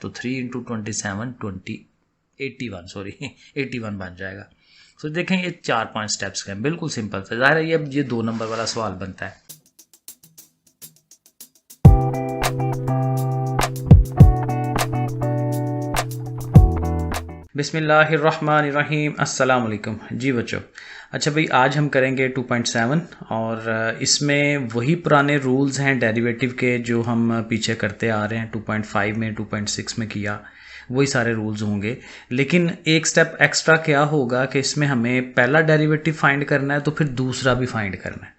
तो 3 into 27 81 sorry 81 बन जाएगा। तो देखें ये 4-5 स्टेप्स के हैं, बिल्कुल सिंपल था। ज़ाहिर है ये 2 नंबर वाला सवाल बनता है। बिस्मिल्लाहिर्रहमानिर्रहीम, अस्सलाम वालेकुम जी बच्चों। अच्छा भाई, आज हम करेंगे 2.7 और इसमें वही पुराने रूल्स हैं डेरिवेटिव के जो हम पीछे करते आ रहे हैं। 2.5 में 2.6 में किया वही सारे रूल्स होंगे, लेकिन एक स्टेप एक्स्ट्रा क्या होगा कि इसमें हमें पहला डेरिवेटिव फाइंड करना है तो फिर दूसरा भी फाइंड करना है।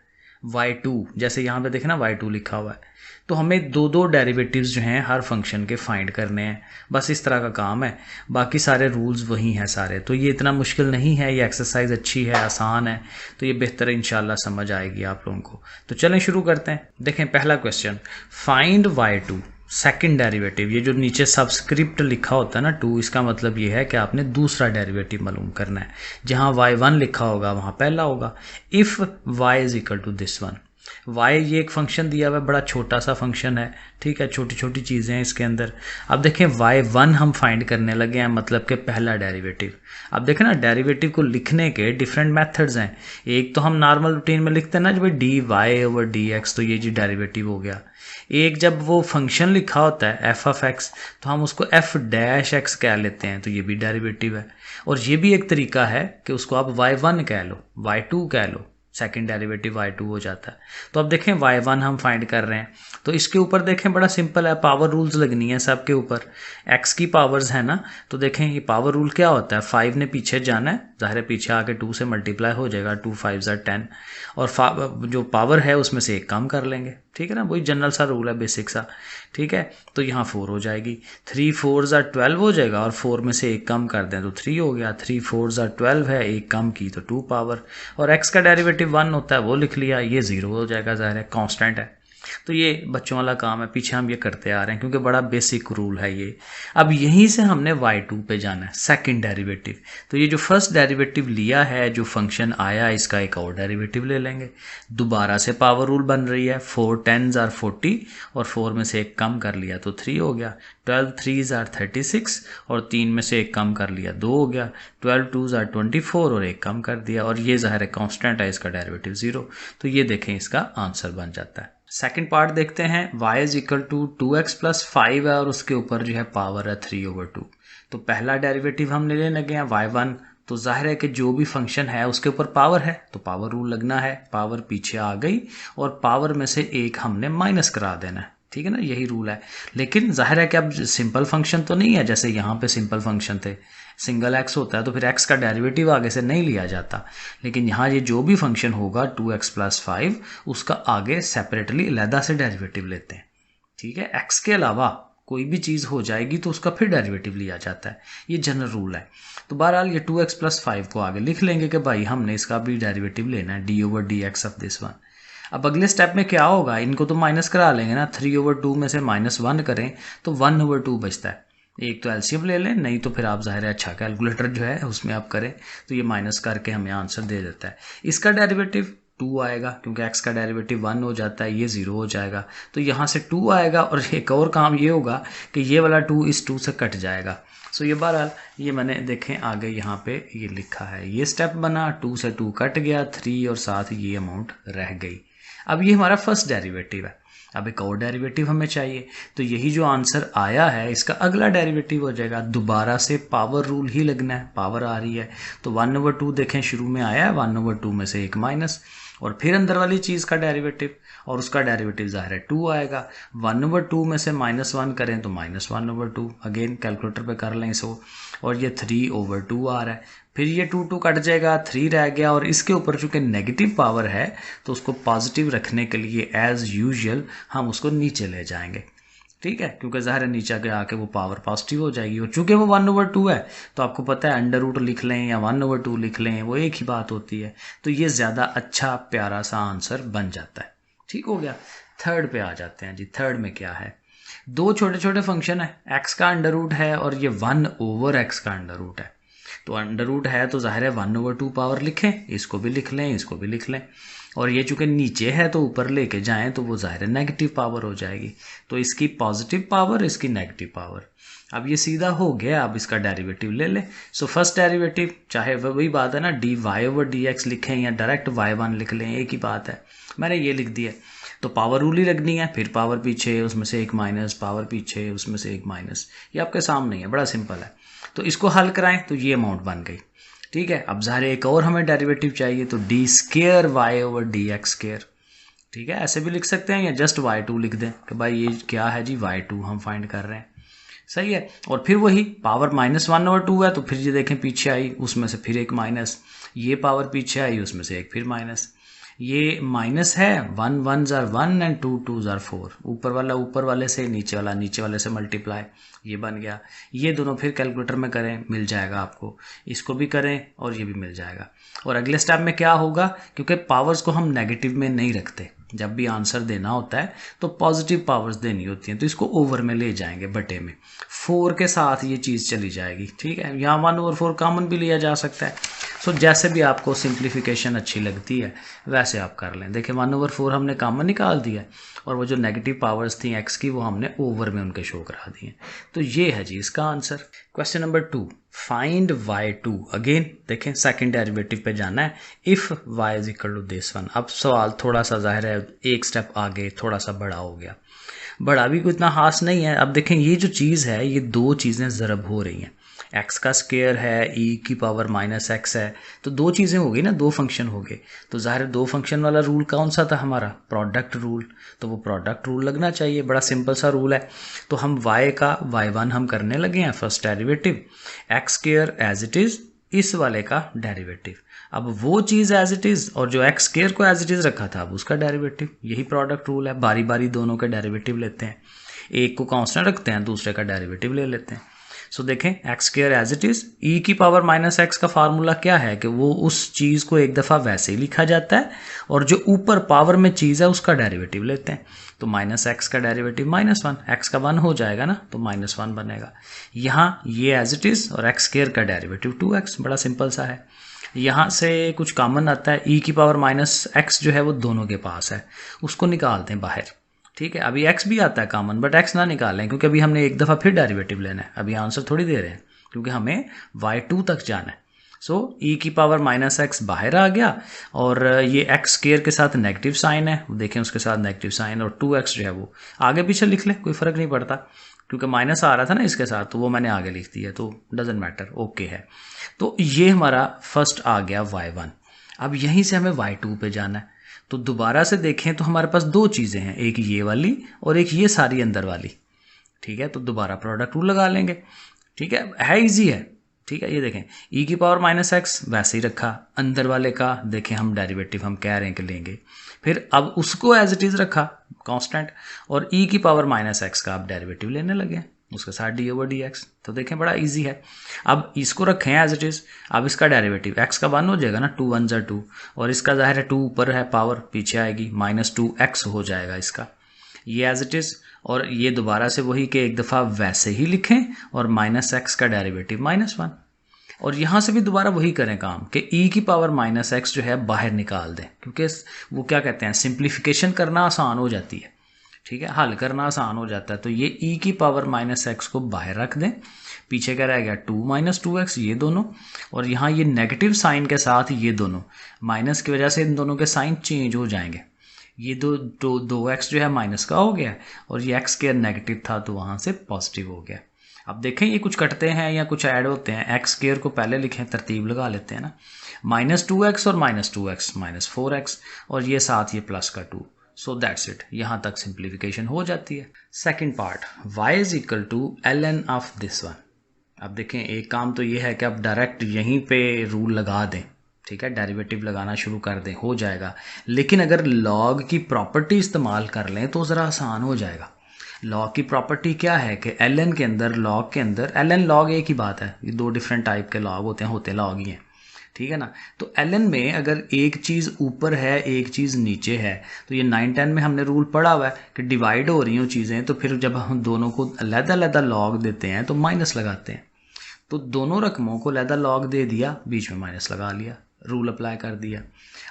y2 जैसे यहाँ पे देखें ना y2 लिखा हुआ है, तो हमें दो डेरिवेटिव्स जो हैं हर फंक्शन के फाइंड करने हैं। बस इस तरह का काम है, बाकी सारे रूल्स वही हैं सारे। तो ये इतना मुश्किल नहीं है, ये एक्सरसाइज अच्छी है, आसान है, तो ये बेहतर इंशाल्लाह समझ आएगी आप लोगों को। तो चलें शुरू करते हैं। देखें पहला question, find y2 second derivative. ये जो नीचे सबस्क्रिप्ट लिखा होता है ना 2, इसका मतलब ये है कि आपने दूसरा डेरिवेटिव मालूम करना है। जहाँ y1 लिखा होगा वहाँ पहला होगा। If y is equal to this one, y ये एक फंक्शन दिया हुआ है, बड़ा छोटा सा फंक्शन है, ठीक है, छोटी छोटी चीज़ें हैं इसके अंदर। अब देखें y1 हम फाइंड करने लगे हैं, मतलब कि पहला डेरिवेटिव। अब देखें ना, डेरिवेटिव को लिखने के डिफरेंट मेथड्स हैं। एक तो हम नॉर्मल रूटीन में लिखते हैं ना, जब d y over d x, तो ये जी डेरिवेटिव हो गया। एक जब वो फंक्शन लिखा होता है एफ ऑफ एक्स, तो हम उसको एफ डैश एक्स कह लेते हैं, तो ये भी डेरिवेटिव है। और ये भी एक तरीका है कि उसको आप y1 कह लो, y2 कह लो, सेकंड डेरिवेटिव y2 हो जाता है। तो अब देखें y1 हम फाइंड कर रहे हैं, तो इसके ऊपर देखें बड़ा सिंपल है, पावर रूल्स लगनी है सबके ऊपर। x की पावर्स है ना, तो देखें ये पावर रूल क्या होता है, 5 ने पीछे जाना है, ज़ाहिर है पीछे आके 2 से मल्टीप्लाई हो जाएगा, 2 5 10, और जो पावर है उसमें से एक कम कर लेंगे, ठीक है ना, वही जनरल सा रूल है, बेसिक सा, ठीक है। तो यहाँ 4 हो जाएगी, 3 4 12 हो जाएगा, और 4 में से एक कम कर दें तो 3 हो गया। 3 4 12 है, एक कम की तो 2 पावर, और x का डेरिवेटिव 1 होता है वो लिख लिया, ये 0 हो जाएगा, ज़ाहिर है कांस्टेंट है। तो ये बच्चों वाला काम है, पीछे हम ये करते आ रहे हैं क्योंकि बड़ा बेसिक रूल है ये। अब यहीं से हमने y2 पे जाना है, सेकंड डेरिवेटिव। तो ये जो फर्स्ट डेरिवेटिव लिया है, जो फंक्शन आया, इसका एक और डेरिवेटिव ले लेंगे। दोबारा से पावर रूल बन रही है, 4 10s are 40, और 4 में से एक कम कर लिया तो 3 हो गया। 12 3s are 36, और 3 में से एक कम कर लिया 2 हो गया। 12 2s are 24, और एक कम कर दिया, और ये ज़ाहिर है कांस्टेंट है, इसका डेरिवेटिव 0। तो ये देखें इसका आंसर बन जाता है। सेकंड पार्ट देखते हैं, y is equal to 2x plus 5 है, और उसके ऊपर जो है पावर है 3/2। तो पहला डेरिवेटिव हम लेने लगे हैं y1, तो जाहिर है कि जो भी फंक्शन है उसके ऊपर पावर है, तो पावर रूल लगना है, पावर पीछे आ गई और पावर में से एक हमने माइनस करा देना है, ठीक है ना, यही रूल है। लेकिन जाहिर है कि अब सिंपल फंक्शन तो नहीं है, जैसे यहाँ पे सिंपल फंक्शन थे, सिंगल x होता है तो फिर x का डेरिवेटिव आगे से नहीं लिया जाता। लेकिन यहाँ ये जो भी फंक्शन होगा 2x प्लस 5, उसका आगे सेपरेटली अलहदा से डेरिवेटिव लेते हैं, ठीक है। x के अलावा कोई भी चीज़ हो जाएगी तो उसका फिर डेरिवेटिव लिया जाता है, ये जनरल रूल है। तो बहरहाल ये 2x प्लस 5 को आगे लिख लेंगे कि भाई हमने इसका भी डेरिवेटिव लेना है, d/dx ऑफ दिस वन। अब अगले स्टेप में क्या होगा, इनको तो माइनस करा लेंगे ना, 3/2 में से -1 करें तो 1/2 बचता है। एक तो एलसीएम ले लें, नहीं तो फिर आप ज़ाहिर है अच्छा कैलकुलेटर जो है उसमें आप करें, तो ये माइनस करके हमें आंसर दे देता है। इसका डेरिवेटिव 2 आएगा, क्योंकि x का डेरिवेटिव 1 हो जाता है, ये 0 हो जाएगा, तो यहाँ से 2 आएगा। और एक और काम ये होगा कि ये वाला 2 इस 2 से कट जाएगा। सो ये बहरहाल ये मैंने देखें आगे यहाँ पे ये लिखा है, ये स्टेप बना, 2 से 2 कट गया, 3 और साथ ये अमाउंट रह गई। अब ये हमारा फर्स्ट डेरिवेटिव है, अब एक और डेरिवेटिव हमें चाहिए, तो यही जो आंसर आया है इसका अगला डेरिवेटिव हो जाएगा। दोबारा से पावर रूल ही लगना है, पावर आ रही है तो 1/2 देखें शुरू में आया है, 1/2 में से एक माइनस, और फिर अंदर वाली चीज़ का डेरिवेटिव, और उसका डेरिवेटिव ज़ाहिर है 2 आएगा। 1/2 में से -1 करें तो -1/2, अगेन कैलकुलेटर पे कर लें इसको, और ये 3/2 आ रहा है। फिर ये 2 2 कट जाएगा, 3 रह गया, और इसके ऊपर चूंकि नेगेटिव पावर है तो उसको पॉजिटिव रखने के लिए एज यूजुअल हम उसको नीचे ले जाएंगे, ठीक है, क्योंकि ज़ाहिर है नीचे के आके वो पावर पॉजिटिव हो जाएगी। और चूंकि वो 1/2 है तो आपको पता है अंडर रूट लिख लें या 1/2 लिख लें, वो एक ही बात होती है। तो ये ज़्यादा अच्छा प्यारा सा आंसर बन जाता है, ठीक हो गया। थर्ड पे आ जाते हैं जी। थर्ड में क्या है, दो छोटे छोटे फंक्शन है, x का अंडर रूट है और ये 1/x का अंडर रूट है। तो अंडर रूट है तो जाहिर है 1/2 पावर लिखें, इसको भी लिख लें, इसको भी लिख लें, और ये चूंकि नीचे है तो ऊपर लेके जाएं तो वो जाहिर है नेगेटिव पावर हो जाएगी। तो इसकी पॉजिटिव पावर, इसकी नेगेटिव पावर, अब ये सीधा हो गया, अब इसका डेरिवेटिव ले ले। सो फर्स्ट डेरिवेटिव, चाहे वही बात है ना, d y over d x लिखें या डायरेक्ट y1 लिख लें, एक ही बात है। मैंने ये लिख दिया, तो पावर रूल ही लगनी है, फिर पावर पीछे उसमें से एक माइनस, पावर पीछे उसमें से एक माइनस, ये आपके सामने है, बड़ा सिंपल है। तो इसको हल कराएं तो ये अमाउंट बन गई, ठीक है। अब ज़ाहिर एक और हमें डेरिवेटिव चाहिए, तो d square y over d x square, ठीक है। ऐसे भी लिख सकते हैं या जस्ट y2 लिख दें कि भाई ये क्या है जी, y2 हम फाइंड कर रहे हैं, सही है। और फिर वही पावर -1/2 है, तो फिर ये देखें पीछे आई, उसमें से फिर एक माइनस, ये पावर पीछे आई, उसमें से एक फिर माइनस, ये माइनस है, 1 1 जार 1 एंड 2 2 जार 4, ऊपर वाला ऊपर वाले से, नीचे वाला नीचे वाले से मल्टीप्लाई, ये बन गया। ये दोनों फिर कैलकुलेटर में करें, मिल जाएगा आपको, इसको भी करें और ये भी मिल जाएगा। और अगले स्टेप में क्या होगा, क्योंकि पावर्स को हम नेगेटिव में नहीं रखते, जब भी आंसर देना होता है तो पॉजिटिव पावर्स देनी होती हैं, तो इसको ओवर में ले जाएंगे, बटे में 4 के साथ ये चीज़ चली जाएगी, ठीक है। यहाँ 1/4 कॉमन भी लिया जा सकता है। सो जैसे भी आपको सिंप्लीफिकेशन अच्छी लगती है वैसे आप कर लें। देखिए 1/4 हमने कॉमन निकाल दिया, और वो जो नेगेटिव पावर्स थी एक्स की, वो हमने ओवर में उनके शो करा दिए। तो ये है जी इसका answer. Question number 2, find y2। Again देखें सेकंड डेरिवेटिव पे जाना है, if y is equal to this one. अब सवाल थोड़ा सा जाहिर है एक स्टेप आगे थोड़ा सा बड़ा हो गया, बड़ा भी कोई इतना खास नहीं है। अब देखें ये जो चीज़ है, ये दो चीज़ें ज़रब हो रही हैं, एक्स का स्केयर है, ई की पावर -x है, तो दो चीज़ें हो गई ना, दो फंक्शन हो गए। तो ज़ाहिर दो फंक्शन वाला रूल कौन सा था हमारा, प्रोडक्ट रूल, तो वो प्रोडक्ट रूल लगना चाहिए, बड़ा सिंपल सा रूल है। तो हम y का y1 हम करने लगे हैं first derivative, x square as it is, इस वाले का डेरिवेटिव। अब वो चीज़ एज इट इज़, और जो एक्स स्केयर को एज इट इज़ रखा था, अब उसका डेरिवेटिव, यही प्रोडक्ट रूल है। बारी बारी दोनों के डेरिवेटिव लेते हैं, एक को कांस्टेंट रखते हैं, दूसरे का डेरिवेटिव ले लेते हैं। सो देखें x square as it is, e की पावर -x का फार्मूला क्या है कि वो उस चीज़ को एक दफ़ा वैसे ही लिखा जाता है, और जो ऊपर पावर में चीज़ है उसका डेरिवेटिव लेते हैं। तो -x का डेरिवेटिव -1, x का 1 हो जाएगा ना, तो -1 बनेगा। यहाँ ये एज इट इज़, और एक्स स्केयर का डेरिवेटिव 2x, बड़ा सिंपल सा है। यहाँ से कुछ कॉमन आता है, ई की पावर -x जो है वो दोनों के पास है, उसको निकालते हैं बाहर, ठीक है। अभी x भी आता है कॉमन, बट x ना निकालें, क्योंकि अभी हमने एक दफ़ा फिर डेरिवेटिव लेना है, अभी आंसर थोड़ी दे रहे हैं, क्योंकि हमें y2 तक जाना है। सो ई की पावर -x बाहर आ गया, और ये x स्केयर के साथ नेगेटिव साइन है, देखें उसके साथ नेगेटिव साइन, और 2x जो है वो आगे पीछे लिख लें, कोई फ़र्क नहीं पड़ता, क्योंकि माइनस आ रहा था ना इसके साथ, तो वो मैंने आगे लिख दिया, तो डजेंट मैटर, ओके है। तो ये हमारा फर्स्ट आ गया y1। अब यहीं से हमें y2 पे जाना है, तो दोबारा से देखें तो हमारे पास दो चीज़ें हैं, एक ये वाली और एक ये सारी अंदर वाली, ठीक है। तो दोबारा प्रोडक्ट रूल लगा लेंगे, ठीक है इजी है, ठीक है। ये देखें ई की पावर -x वैसे ही रखा, अंदर वाले का देखें हम डेरिवेटिव हम कह रहे हैं कि लेंगे, फिर अब उसको एज इट इज़ रखा कांस्टेंट, और ई की पावर -x का आप डेरिवेटिव लेने लगे, उसके साथ d/dx। तो देखें बड़ा इजी है। अब इसको रखें एज इट इज़, अब इसका डेरिवेटिव x का 1 हो जाएगा ना, 2 1 2, और इसका जाहिर है 2 ऊपर है, पावर पीछे आएगी, -2x हो जाएगा इसका, ये एज इट इज़। और ये दोबारा से वही कि एक दफ़ा वैसे ही लिखें, और -x का डेरिवेटिव -1, और यहाँ से भी दोबारा वही करें काम कि e की पावर -x जो है बाहर निकाल दें, क्योंकि वो क्या कहते हैं, सिंप्लीफिकेशन करना आसान हो जाती है, ठीक है, हल करना आसान हो जाता है। तो ये e की पावर -x को बाहर रख दें, पीछे क्या रह गया 2 - 2x, ये दोनों, और यहाँ ये नेगेटिव साइन के साथ ये दोनों, माइनस की वजह से इन दोनों के साइन चेंज हो जाएंगे, ये दो x जो है माइनस का हो गया, और ये x स्केयर नेगेटिव था तो वहाँ से पॉजिटिव हो गया। अब देखें ये कुछ कटते हैं या कुछ ऐड होते हैं, एक्स स्केयर को पहले लिखें, तरतीब लगा लेते हैं ना, -2x और -2x -4x, और ये साथ ये प्लस का 2, सो दैट्स इट, यहाँ तक सिंप्लीफिकेशन हो जाती है। Second part, y is equal to ln of this one. अब देखें एक काम तो ये है कि आप डायरेक्ट यहीं पे रूल लगा दें, ठीक है, डेरिवेटिव लगाना शुरू कर दें, हो जाएगा। लेकिन अगर लॉग की प्रॉपर्टी इस्तेमाल कर लें तो ज़रा आसान हो जाएगा। लॉग की प्रॉपर्टी क्या है कि ln के अंदर, लॉग के अंदर, ln लॉग एक ही बात है, ये दो डिफरेंट टाइप के लॉग होते लॉग ही हैं, ठीक है ना। तो ln में अगर एक चीज़ ऊपर है एक चीज़ नीचे है, तो ये 9-10 में हमने रूल पढ़ा हुआ है कि डिवाइड हो रही हो चीज़ें, तो फिर जब हम दोनों को अलग-अलग लॉग देते हैं तो माइनस लगाते हैं। तो दोनों रकमों को अलग लॉग दे दिया, बीच में माइनस लगा लिया, रूल अप्लाई कर दिया।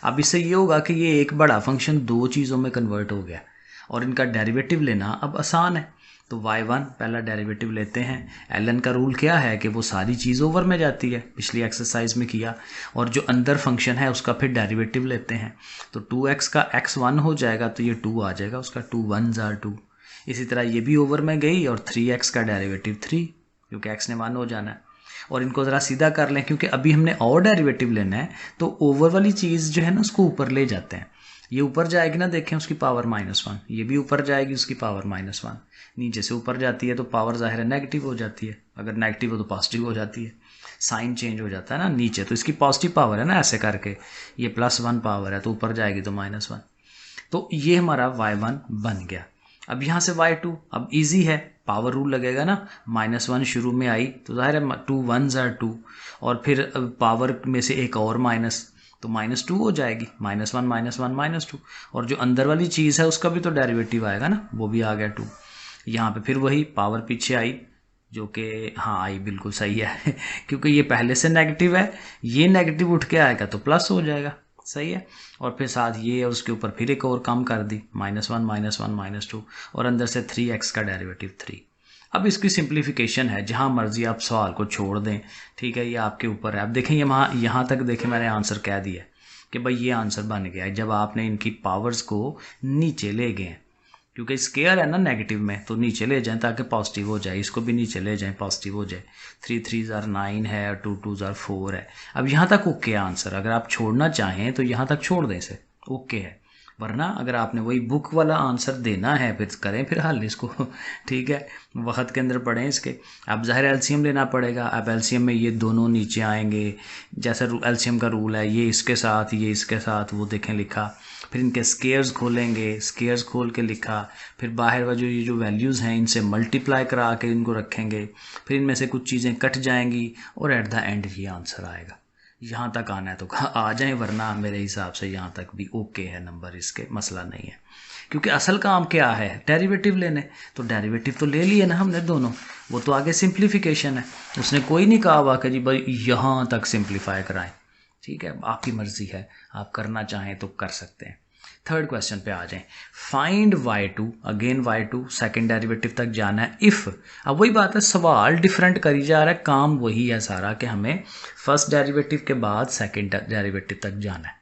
अब इससे ये होगा कि ये एक बड़ा फंक्शन दो चीज़ों में कन्वर्ट हो गया, और इनका डेरिवेटिव लेना अब आसान है। तो y1 पहला डेरिवेटिव लेते हैं। ln का रूल क्या है कि वो सारी चीज़ ओवर में जाती है, पिछली एक्सरसाइज में किया, और जो अंदर फंक्शन है उसका फिर डेरिवेटिव लेते हैं। तो 2x का x1 हो जाएगा तो ये 2 आ जाएगा, उसका 2 1s are 2। इसी तरह ये भी ओवर में गई और 3x का डेरिवेटिव 3, क्योंकि x ने 1 हो जाना है। और इनको ज़रा सीधा कर लें, क्योंकि अभी हमने और डेरिवेटिव लेना है, तो ओवर वाली चीज़ जो है ना उसको ऊपर ले जाते हैं। ये ऊपर जाएगी ना, देखें उसकी पावर -1, ये भी ऊपर जाएगी उसकी पावर -1। नीचे से ऊपर जाती है तो पावर जाहिर है नेगेटिव हो जाती है, अगर नेगेटिव हो तो पॉजिटिव हो जाती है, साइन चेंज हो जाता है ना नीचे। तो इसकी पॉजिटिव पावर है ना, ऐसे करके ये +1 पावर है तो ऊपर जाएगी तो -1। तो ये हमारा y1 बन गया। अब यहाँ से y2, अब इजी है, पावर रूल लगेगा ना, -1 शुरू में आई तो जाहिर है 2 1s are 2, और फिर पावर में से एक और माइनस तो -2 हो जाएगी, -1 -1 -2। और जो अंदर वाली चीज़ है उसका भी तो डेरिवेटिव आएगा ना, वो भी आ गया 2। यहाँ पे फिर वही पावर पीछे आई, जो कि हाँ आई, बिल्कुल सही है क्योंकि ये पहले से नेगेटिव है, ये नेगेटिव उठ के आएगा तो प्लस हो जाएगा, सही है। और फिर साथ ये और उसके ऊपर फिर एक और कम कर दी, -1 -1 -2, और अंदर से 3x का डेरिवेटिव 3। अब इसकी सिंप्लीफिकेशन है, जहाँ मर्जी आप सवाल को छोड़ दें, ठीक है, ये आपके ऊपर है। अब देखें यहाँ तक देखें मैंने आंसर कह दिया कि भाई ये आंसर बन गया है जब आपने इनकी पावर्स को नीचे ले गए, क्योंकि स्केयर है ना नेगेटिव में, तो नीचे ले जाएं ताकि पॉजिटिव हो जाए, इसको भी नीचे ले जाएं पॉजिटिव हो जाए। 3 3s are 9 है और 2 2s are 4 है। अब यहाँ तक ओके आंसर, अगर आप छोड़ना चाहें तो यहाँ तक छोड़ दें, इसे ओके है। वरना अगर आपने वही बुक वाला आंसर देना है फिर करें फिर हल इसको ठीक है, वक्त के अंदर पढ़ें इसके। अब ज़ाहिर एलसीएम लेना पड़ेगा। अब एलसीएम में ये दोनों नीचे आएंगे, जैसा एलसीएम का रूल है, ये इसके साथ ये इसके साथ, वो देखें लिखा। फिर इनके स्केयर्स खोलेंगे, स्केयर्स खोल के लिखा। फिर बाहर वाली ये जो वैल्यूज़ हैं इनसे मल्टीप्लाई करा के इनको रखेंगे। फिर इनमें से कुछ चीज़ें कट जाएंगी और एट द एंड ये आंसर आएगा। यहाँ तक आना है तो आ जाए, वरना मेरे हिसाब से यहाँ तक भी ओके है नंबर, इसके मसला नहीं है। क्योंकि असल काम क्या है, डेरिवेटिव लेने, तो डेरिवेटिव तो ले लिए ना हमने दोनों, वो तो आगे सिंप्लीफिकेशन है। उसने कोई नहीं कहा हुआ कि जी भाई यहाँ तक सिंप्लीफाई कराएं, ठीक है, आपकी मर्जी है, आप करना चाहें तो कर सकते हैं। थर्ड क्वेश्चन पे आ जाएं। Find y2, again y2 second derivative तक जाना है इफ़। अब वही बात है, सवाल डिफरेंट करी जा रहा है, काम वही है सारा कि हमें फर्स्ट डेरिवेटिव के बाद सेकंड डेरिवेटिव तक जाना है।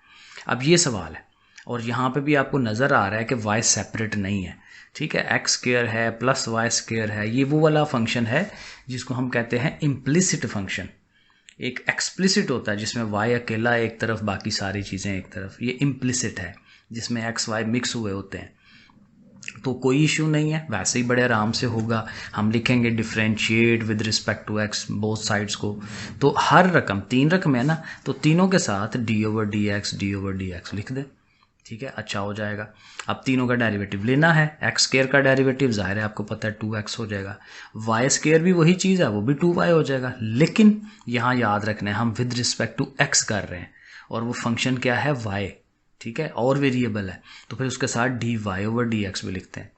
अब ये सवाल है, और यहाँ पे भी आपको नज़र आ रहा है कि y सेपरेट नहीं है, ठीक है, x स्क्वायर है प्लस y स्क्वायर है। ये वो वाला फंक्शन है जिसको हम कहते हैं इम्प्लिसिट फंक्शन। एक एक्सप्लिसिट होता है जिसमें y अकेला एक तरफ, बाकी सारी चीज़ें एक तरफ। ये इम्प्लिसिट है जिसमें x y मिक्स हुए होते हैं। तो कोई इशू नहीं है, वैसे ही बड़े आराम से होगा। हम लिखेंगे differentiate with respect to x both sides को। तो हर रकम, 3 रकम है ना, तो तीनों के साथ d/dx लिख दें, ठीक है, अच्छा हो जाएगा। अब तीनों का डेरिवेटिव लेना है। एक्स स्क्वायर का डेरिवेटिव जाहिर है आपको पता है 2x हो जाएगा, वाई स्क्वायर भी वही चीज़ है, वो भी 2y हो जाएगा। लेकिन यहाँ याद रखना है हम विद रिस्पेक्ट टू x कर रहे हैं, और वो फंक्शन क्या है, y, ठीक है, और वेरिएबल है, तो फिर उसके साथ dy/dx भी लिखते हैं।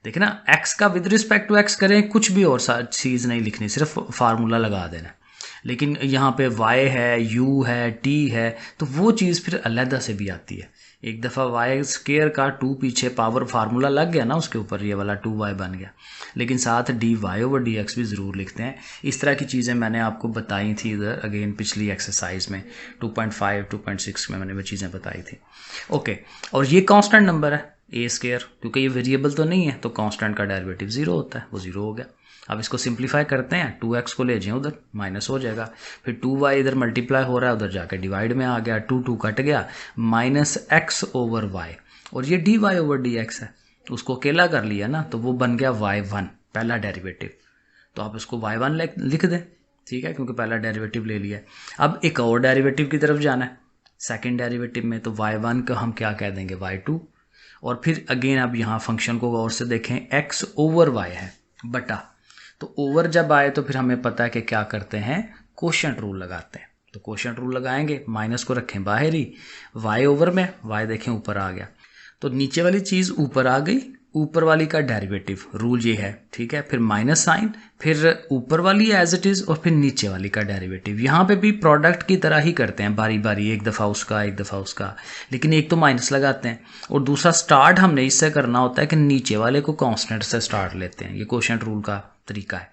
देखिए ना, x का विद रिस्पेक्ट टू x करें, कुछ भी और चीज़ नहीं लिखनी, सिर्फ फार्मूला लगा देना। लेकिन यहाँ पे y है, u है, t है, तो वो चीज़ फिर अलग से भी आती है। एक दफ़ा y स्क्वायर का 2 पीछे पावर फार्मूला लग गया ना उसके ऊपर, ये वाला 2y बन गया, लेकिन साथ dy/dx भी ज़रूर लिखते हैं। इस तरह की चीज़ें मैंने आपको बताई थी इधर अगेन पिछली एक्सरसाइज में 2.5 2.6 में मैंने वो चीज़ें बताई थी। ओके, और ये कांस्टेंट नंबर है a स्क्वायर, क्योंकि ये वेरिएबल तो नहीं है, तो कांस्टेंट का डेरिवेटिव 0 होता है, वो 0 हो गया। अब इसको सिंप्लीफाई करते हैं, 2x को ले जाएं उधर, माइनस हो जाएगा, फिर 2y इधर मल्टीप्लाई हो रहा है, उधर जाकर डिवाइड में आ गया, 2 कट गया, -x/y, और ये dy/dx है, उसको अकेला कर लिया ना, तो वो बन गया y1 पहला डेरिवेटिव। तो आप इसको y1 लिख दें, ठीक है, क्योंकि पहला डेरिवेटिव ले लिया। अब एक और डेरिवेटिव की तरफ जाना है सेकेंड डेरिवेटिव में, तो y1 का हम क्या कह देंगे, y2। और फिर अगेन अब यहाँ फंक्शन को गौर से देखें, x/y है बटा, तो ओवर जब आए तो फिर हमें पता है कि क्या करते हैं, कोशेंट रूल लगाते हैं। तो कोशेंट रूल लगाएंगे, माइनस को रखें बाहर ही, y ओवर में, y देखें ऊपर आ गया, तो नीचे वाली चीज़ ऊपर आ गई ऊपर वाली का डेरिवेटिव, रूल ये है, ठीक है। फिर माइनस साइन, फिर ऊपर वाली एज इट इज़, और फिर नीचे वाली का डेरिवेटिव। यहाँ पे भी प्रोडक्ट की तरह ही करते हैं, बारी बारी, एक दफ़ा उसका एक दफ़ा उसका, लेकिन एक तो माइनस लगाते हैं और दूसरा स्टार्ट हमने इससे करना होता है कि नीचे वाले को कांस्टेंट से स्टार्ट लेते हैं। ये क्वोशिएंट रूल का तरीका है,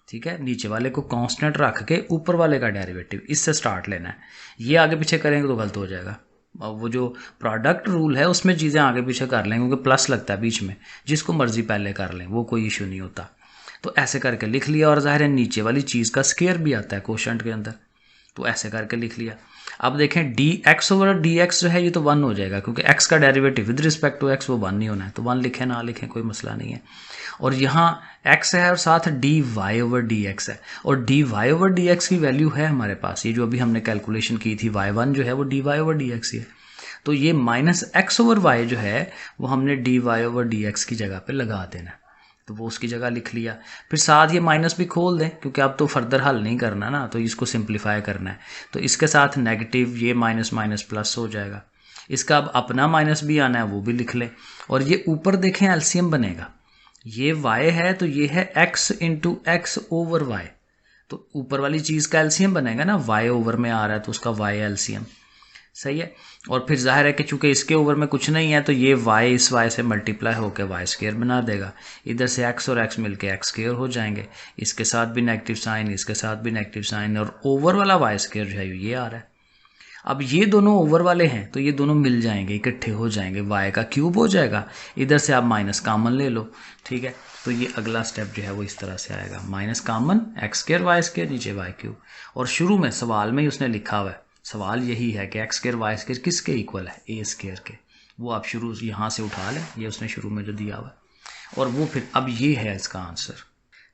ठीक है। नीचे वाले को कांस्टेंट रख के ऊपर वाले का डेरिवेटिव इससे स्टार्ट लेना है। ये आगे पीछे करेंगे तो गलत हो जाएगा। अब वो जो प्रोडक्ट रूल है उसमें चीज़ें आगे पीछे कर लें, क्योंकि प्लस लगता है बीच में, जिसको मर्जी पहले कर लें, वो कोई इशू नहीं होता। तो ऐसे करके लिख लिया, और ज़ाहिर है नीचे वाली चीज़ का स्क्वायर भी आता है क्वोशिएंट के अंदर, तो ऐसे करके लिख लिया। अब देखें D x over d x जो है ये तो 1 हो जाएगा, क्योंकि एक्स का derivative with respect to x वो 1 नहीं होना है, तो 1 लिखें ना लिखें कोई मसला नहीं है। और यहाँ x है और साथ d y over d x है, और d y over d x की वैल्यू है हमारे पास, ये जो अभी हमने कैलकुलेशन की थी y1 जो है वो d y over d x ही है। तो ये माइनस एक्स ओवर वाई जो है वो हमने d y over d x की जगह पे लगा देना, तो वो उसकी जगह लिख लिया। फिर साथ ये माइनस भी खोल दें, क्योंकि अब तो फर्दर हल नहीं करना ना, तो इसको सिंप्लीफाई करना है, तो इसके साथ नेगेटिव, ये माइनस माइनस प्लस हो जाएगा। इसका अब अपना माइनस भी आना है, वो भी लिख लें। और ये ऊपर देखें एलसीएम बनेगा, ये y है तो ये है x into x over y, तो ऊपर वाली चीज़ का एलसीएम बनेगा ना, y ओवर में आ रहा है तो उसका y एलसीएम, सही है। और फिर जाहिर है कि चूंकि इसके ओवर में कुछ नहीं है तो ये y इस y से मल्टीप्लाई होकर वाई स्क्वायर बना देगा, इधर से x और x मिलके x स्क्वायर हो जाएंगे, इसके साथ भी नेगेटिव साइन, इसके साथ भी नेगेटिव साइन, और ओवर वाला y स्क्वायर जो है ये आ रहा है। अब ये दोनों ओवर वाले हैं तो ये दोनों मिल जाएंगे, इकट्ठे हो जाएंगे, y का क्यूब हो जाएगा, इधर से आप माइनस कॉमन ले लो, ठीक है। तो ये अगला स्टेप जो है वो इस तरह से आएगा, minus common x square y square, नीचे वाई क्यूब। और शुरू में सवाल में ही उसने लिखा हुआ है, सवाल यही है कि एक्स स्क्वायर वाई स्क्वायर किसके इक्वल है, ए स्क्वायर के, वो आप शुरू यहाँ से उठा लें, ये उसने शुरू में जो दिया हुआ है, और वो फिर अब ये है इसका आंसर।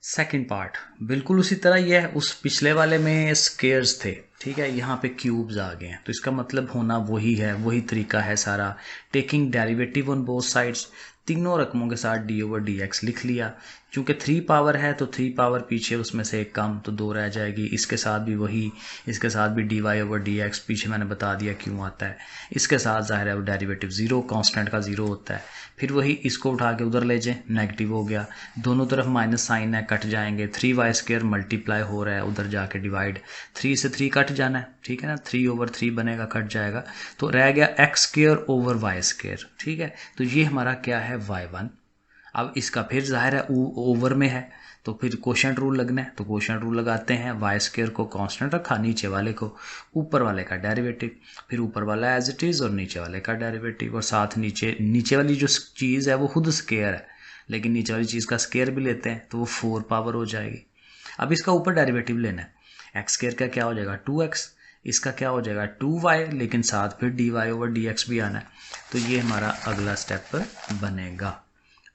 सेकंड पार्ट बिल्कुल उसी तरह ये है, उस पिछले वाले में स्क्वायर्स थे, ठीक है, यहाँ पे क्यूब्स आ गए हैं, तो इसका मतलब होना वही है, वही तरीका है सारा, taking derivative on both sides, तीनों रकमों के साथ डी ओवर डी एक्स लिख लिया। चूँकि 3 पावर है तो 3 पावर पीछे उसमें से एक कम, तो 2 रह जाएगी। इसके साथ भी वही, इसके साथ भी d y over d x, पीछे मैंने बता दिया क्यों आता है। इसके साथ ज़ाहिर है वो डेरिवेटिव 0, कांस्टेंट का 0 होता है। फिर वही इसको उठा के उधर ले जाएं, नेगेटिव हो गया, दोनों तरफ माइनस साइन है, कट जाएंगे, 3y स्क्वायर मल्टीप्लाई हो रहा है, उधर जाके डिवाइड, 3 से 3 कट जाना है, ठीक है ना, 3 ओवर 3 बनेगा, कट जाएगा, तो रह गया x square over y square, ठीक है। तो ये हमारा क्या है, y1। अब इसका फिर जाहिर है ओवर में है तो फिर क्वोशिएंट रूल लगना है, तो क्वोशिएंट रूल लगाते हैं, वाई स्क्वायर को कांस्टेंट रखा, नीचे वाले को ऊपर वाले का डेरिवेटिव, फिर ऊपर वाला एज इट इज़ और नीचे वाले का डेरिवेटिव, और साथ नीचे वाली जो चीज़ है वो खुद स्क्वायर है, लेकिन नीचे वाली चीज़ का स्क्वायर भी लेते हैं तो वो 4 पावर हो जाएगी। अब इसका ऊपर डेरिवेटिव लेना है, एक्स स्क्वायर का क्या हो जाएगा 2x, इसका क्या हो जाएगा 2y, लेकिन साथ फिर dy ओवर dx भी आना है, तो ये हमारा अगला स्टेप बनेगा।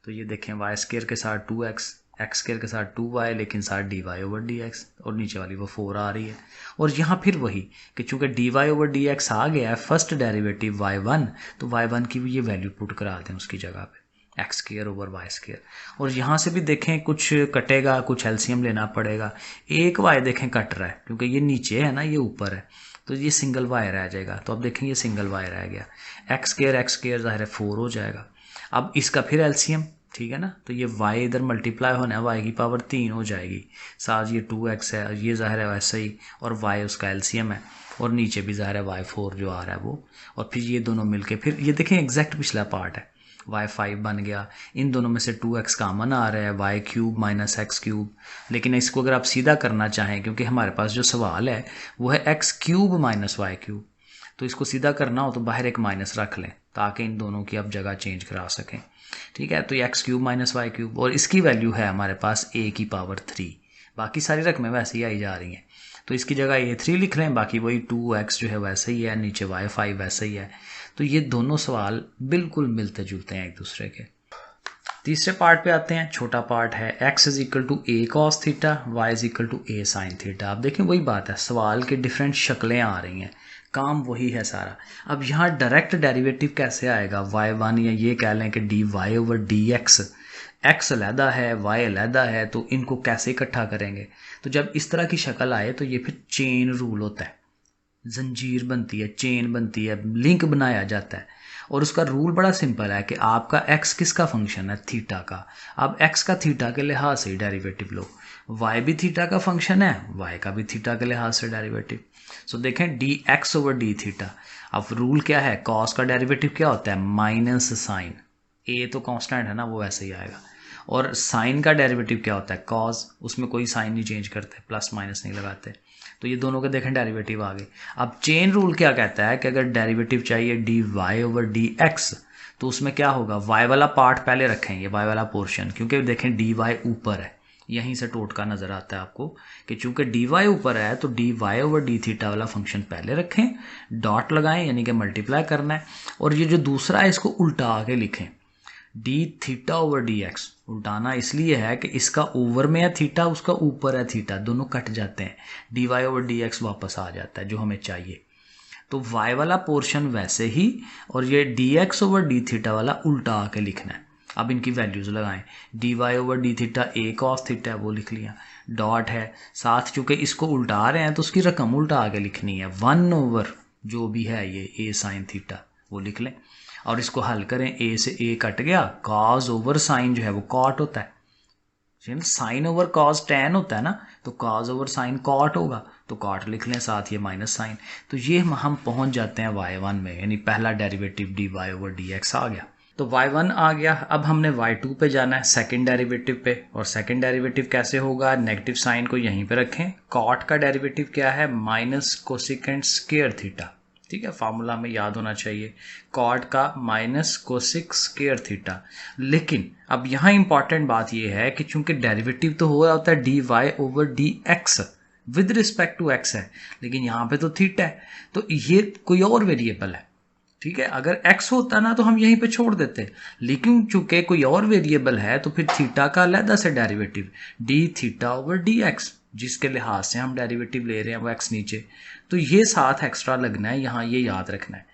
तो ये देखें, वाई स्क्वायर के साथ 2x, एक्स स्क्वायर के साथ 2y, लेकिन साथ d y over d x, और नीचे वाली वो 4 आ रही है। और यहाँ फिर वही कि चूँकि d y over d x आ गया है फर्स्ट डेरिवेटिव y1, तो y1 की भी ये वैल्यू पुट करा दें उसकी जगह पे, x square over y square. और यहाँ से भी देखें कुछ कटेगा, कुछ एलसीएम लेना पड़ेगा, एक y देखें कट रहा है, क्योंकि ये नीचे है ना, ये ऊपर है, तो ये सिंगल y रह जाएगा, तो अब देखें ये सिंगल y रह गया, एक्स स्क्वायर ज़ाहिर है 4 हो जाएगा। अब इसका फिर एलसीएम, ठीक है ना, तो ये y इधर मल्टीप्लाई होना है, y की पावर 3 हो जाएगी, साथ ये 2x है, ये ज़ाहिर है वैसे ही, और y उसका एलसीएम है, और नीचे भी ज़ाहिर है y4 जो आ रहा है वो, और फिर ये दोनों मिलके फिर ये देखें एग्जैक्ट पिछला पार्ट है, y5 बन गया, इन दोनों में से 2x कॉमन आ रहा है, y cube minus x cube. लेकिन इसको अगर आप सीधा करना चाहें, क्योंकि हमारे पास जो सवाल है वो है x cube minus y cube, तो इसको सीधा करना हो तो बाहर एक माइनस रख लें ताकि इन दोनों की आप जगह चेंज करा सकें, ठीक है। तो ये x cube minus y cube, और इसकी वैल्यू है हमारे पास a की पावर 3, बाकी सारी रकमें वैसे ही आई जा रही हैं, तो इसकी जगह a3 लिख लें, बाकी वही 2x जो है वैसे ही है, नीचे y5 वैसे ही है। तो ये दोनों सवाल बिल्कुल मिलते जुलते हैं एक दूसरे के। तीसरे पार्ट पे आते हैं, छोटा पार्ट है x is equal to a cos theta, y is equal to a sin theta. आप देखें वही बात है, सवाल के डिफरेंट शक्लें आ रही हैं, काम वही है सारा। अब यहाँ डायरेक्ट डेरिवेटिव कैसे आएगा, y1, या ये कह लें कि d y over d x, x अलहदा है y अलहदा है, तो इनको कैसे इकट्ठा करेंगे। तो जब इस तरह की शक्ल आए तो ये फिर चेन रूल होता है, जंजीर बनती है, चेन बनती है, लिंक बनाया जाता है। और उसका रूल बड़ा सिंपल है कि आपका x किसका फंक्शन है, थीटा का। अब x का थीटा के लिहाज से डेरिवेटिव लो, y भी थीटा का फंक्शन है, y का भी थीटा के लिहाज से डेरिवेटिव। सो देखें dx ओवर डी थीटा। अब रूल क्या है, कॉस का डेरिवेटिव क्या होता है, माइनस साइन, ए तो कांस्टेंट है ना, वो वैसे ही आएगा। और साइन का डेरिवेटिव क्या होता है, कॉस, उसमें कोई साइन नहीं चेंज करते, प्लस माइनस नहीं लगाते। तो ये दोनों के देखें डेरिवेटिव आ गए। अब चेन रूल क्या कहता है कि अगर डेरिवेटिव चाहिए d y over d x, तो उसमें क्या होगा, वाई वाला पार्ट पहले रखेंगे, वाई वाला पोर्शन, क्योंकि देखें डी वाई ऊपर है, यहीं से टोटका नजर आता है आपको कि चूंकि डी वाई ऊपर है तो d y over d theta वाला फंक्शन पहले रखें, डॉट लगाएं यानी कि मल्टीप्लाई करना है, और ये जो दूसरा है इसको उल्टा के लिखें, d theta over d x. उल्टाना इसलिए है कि इसका ओवर में है थीटा, उसका ऊपर है थीटा, दोनों कट जाते हैं, d y over d x वापस आ जाता है जो हमें चाहिए। तो y वाला पोर्शन वैसे ही, और ये d x over d theta वाला उल्टा आके लिखना है। अब इनकी वैल्यूज लगाएं, d y over d theta a cos theta है वो लिख लिया, डॉट है साथ, चूंकि इसको उल्टा रहे हैं तो उसकी रकम उल्टा आके लिखनी है, 1 ओवर जो भी है ये ए साइन थीटा वो लिख लें, और इसको हल करें, ए से ए कट गया, कॉस ओवर साइन जो है वो कॉट होता है, साइन ओवर कॉस टैन होता है ना, तो कॉस ओवर साइन कॉट होगा, तो कॉट लिख लें, साथ ये माइनस साइन। तो ये हम पहुंच जाते हैं y1 में, यानी पहला derivative d y over d x आ गया। तो y1 आ गया। अब हमने y2 पे जाना है, सेकंड डेरिवेटिव पे, और सेकंड डेरिवेटिव कैसे होगा, नेगेटिव साइन को यहीं पे रखें, कॉट का डेरिवेटिव क्या है, माइनस कोसिकेंट स्क्वायर थीटा, ठीक है, फार्मूला में याद होना चाहिए, कॉट का माइनस कोसिक स्क्वायर थीटा। लेकिन अब यहाँ इंपॉर्टेंट बात यह है कि चूंकि डेरिवेटिव तो हो रहा होता है d y over d x with respect to x है, लेकिन यहाँ पे तो थीटा है, तो ये कोई और वेरिएबल है, ठीक है। अगर x होता ना तो हम यहीं पे छोड़ देते, लेकिन चूंकि कोई और वेरिएबल है तो फिर थीटा का अलग से derivative D theta over d x, जिसके लिहाज से हम डेरिवेटिव ले रहे हैं वो x नीचे, तो ये साथ एक्स्ट्रा लगना है यहाँ, ये याद रखना है,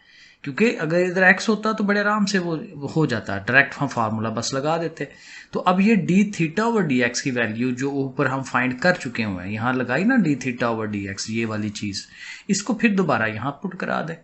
क्योंकि अगर इधर x होता तो बड़े आराम से वो हो जाता, डायरेक्ट हम फार्मूला बस लगा देते। तो अब ये D theta over d x की वैल्यू जो ऊपर हम फाइंड कर चुके हुए हैं, यहाँ लगाई ना D theta over d x, ये वाली चीज़, इसको फिर दोबारा यहाँ पुट करा दें,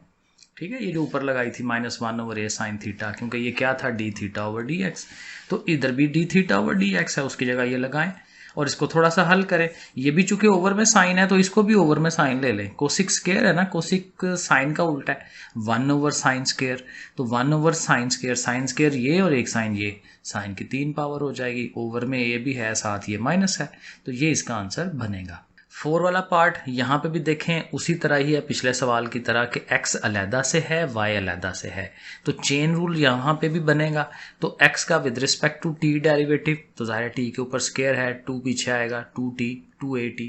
ठीक है। ये जो ऊपर लगाई थी -1 ओवर ए साइन थीटा, क्योंकि ये क्या था, D theta over d x, तो इधर भी D theta over d x है, उसकी जगह ये लगाएं और इसको थोड़ा सा हल करें। ये भी चूंकि ओवर में साइन है तो इसको भी ओवर में साइन ले लें, कोसिक स्क्वायर है ना, कोसिक साइन का उल्टा है, 1 ओवर साइन स्क्वायर, तो 1 ओवर साइन स्क्वायर ये और एक साइन ये, साइन की 3 पावर हो जाएगी, ओवर में ए भी है साथ ये माइनस है, तो ये इसका आंसर बनेगा। 4 वाला पार्ट यहाँ पे भी देखें, उसी तरह ही है पिछले सवाल की तरह कि x अलहदा से है, y अलहदा से है, तो चेन रूल यहाँ पे भी बनेगा। तो x का with respect to t derivative, तो ज़ाहिर t के ऊपर स्क्वायर है, 2 पीछे आएगा, 2t 2at,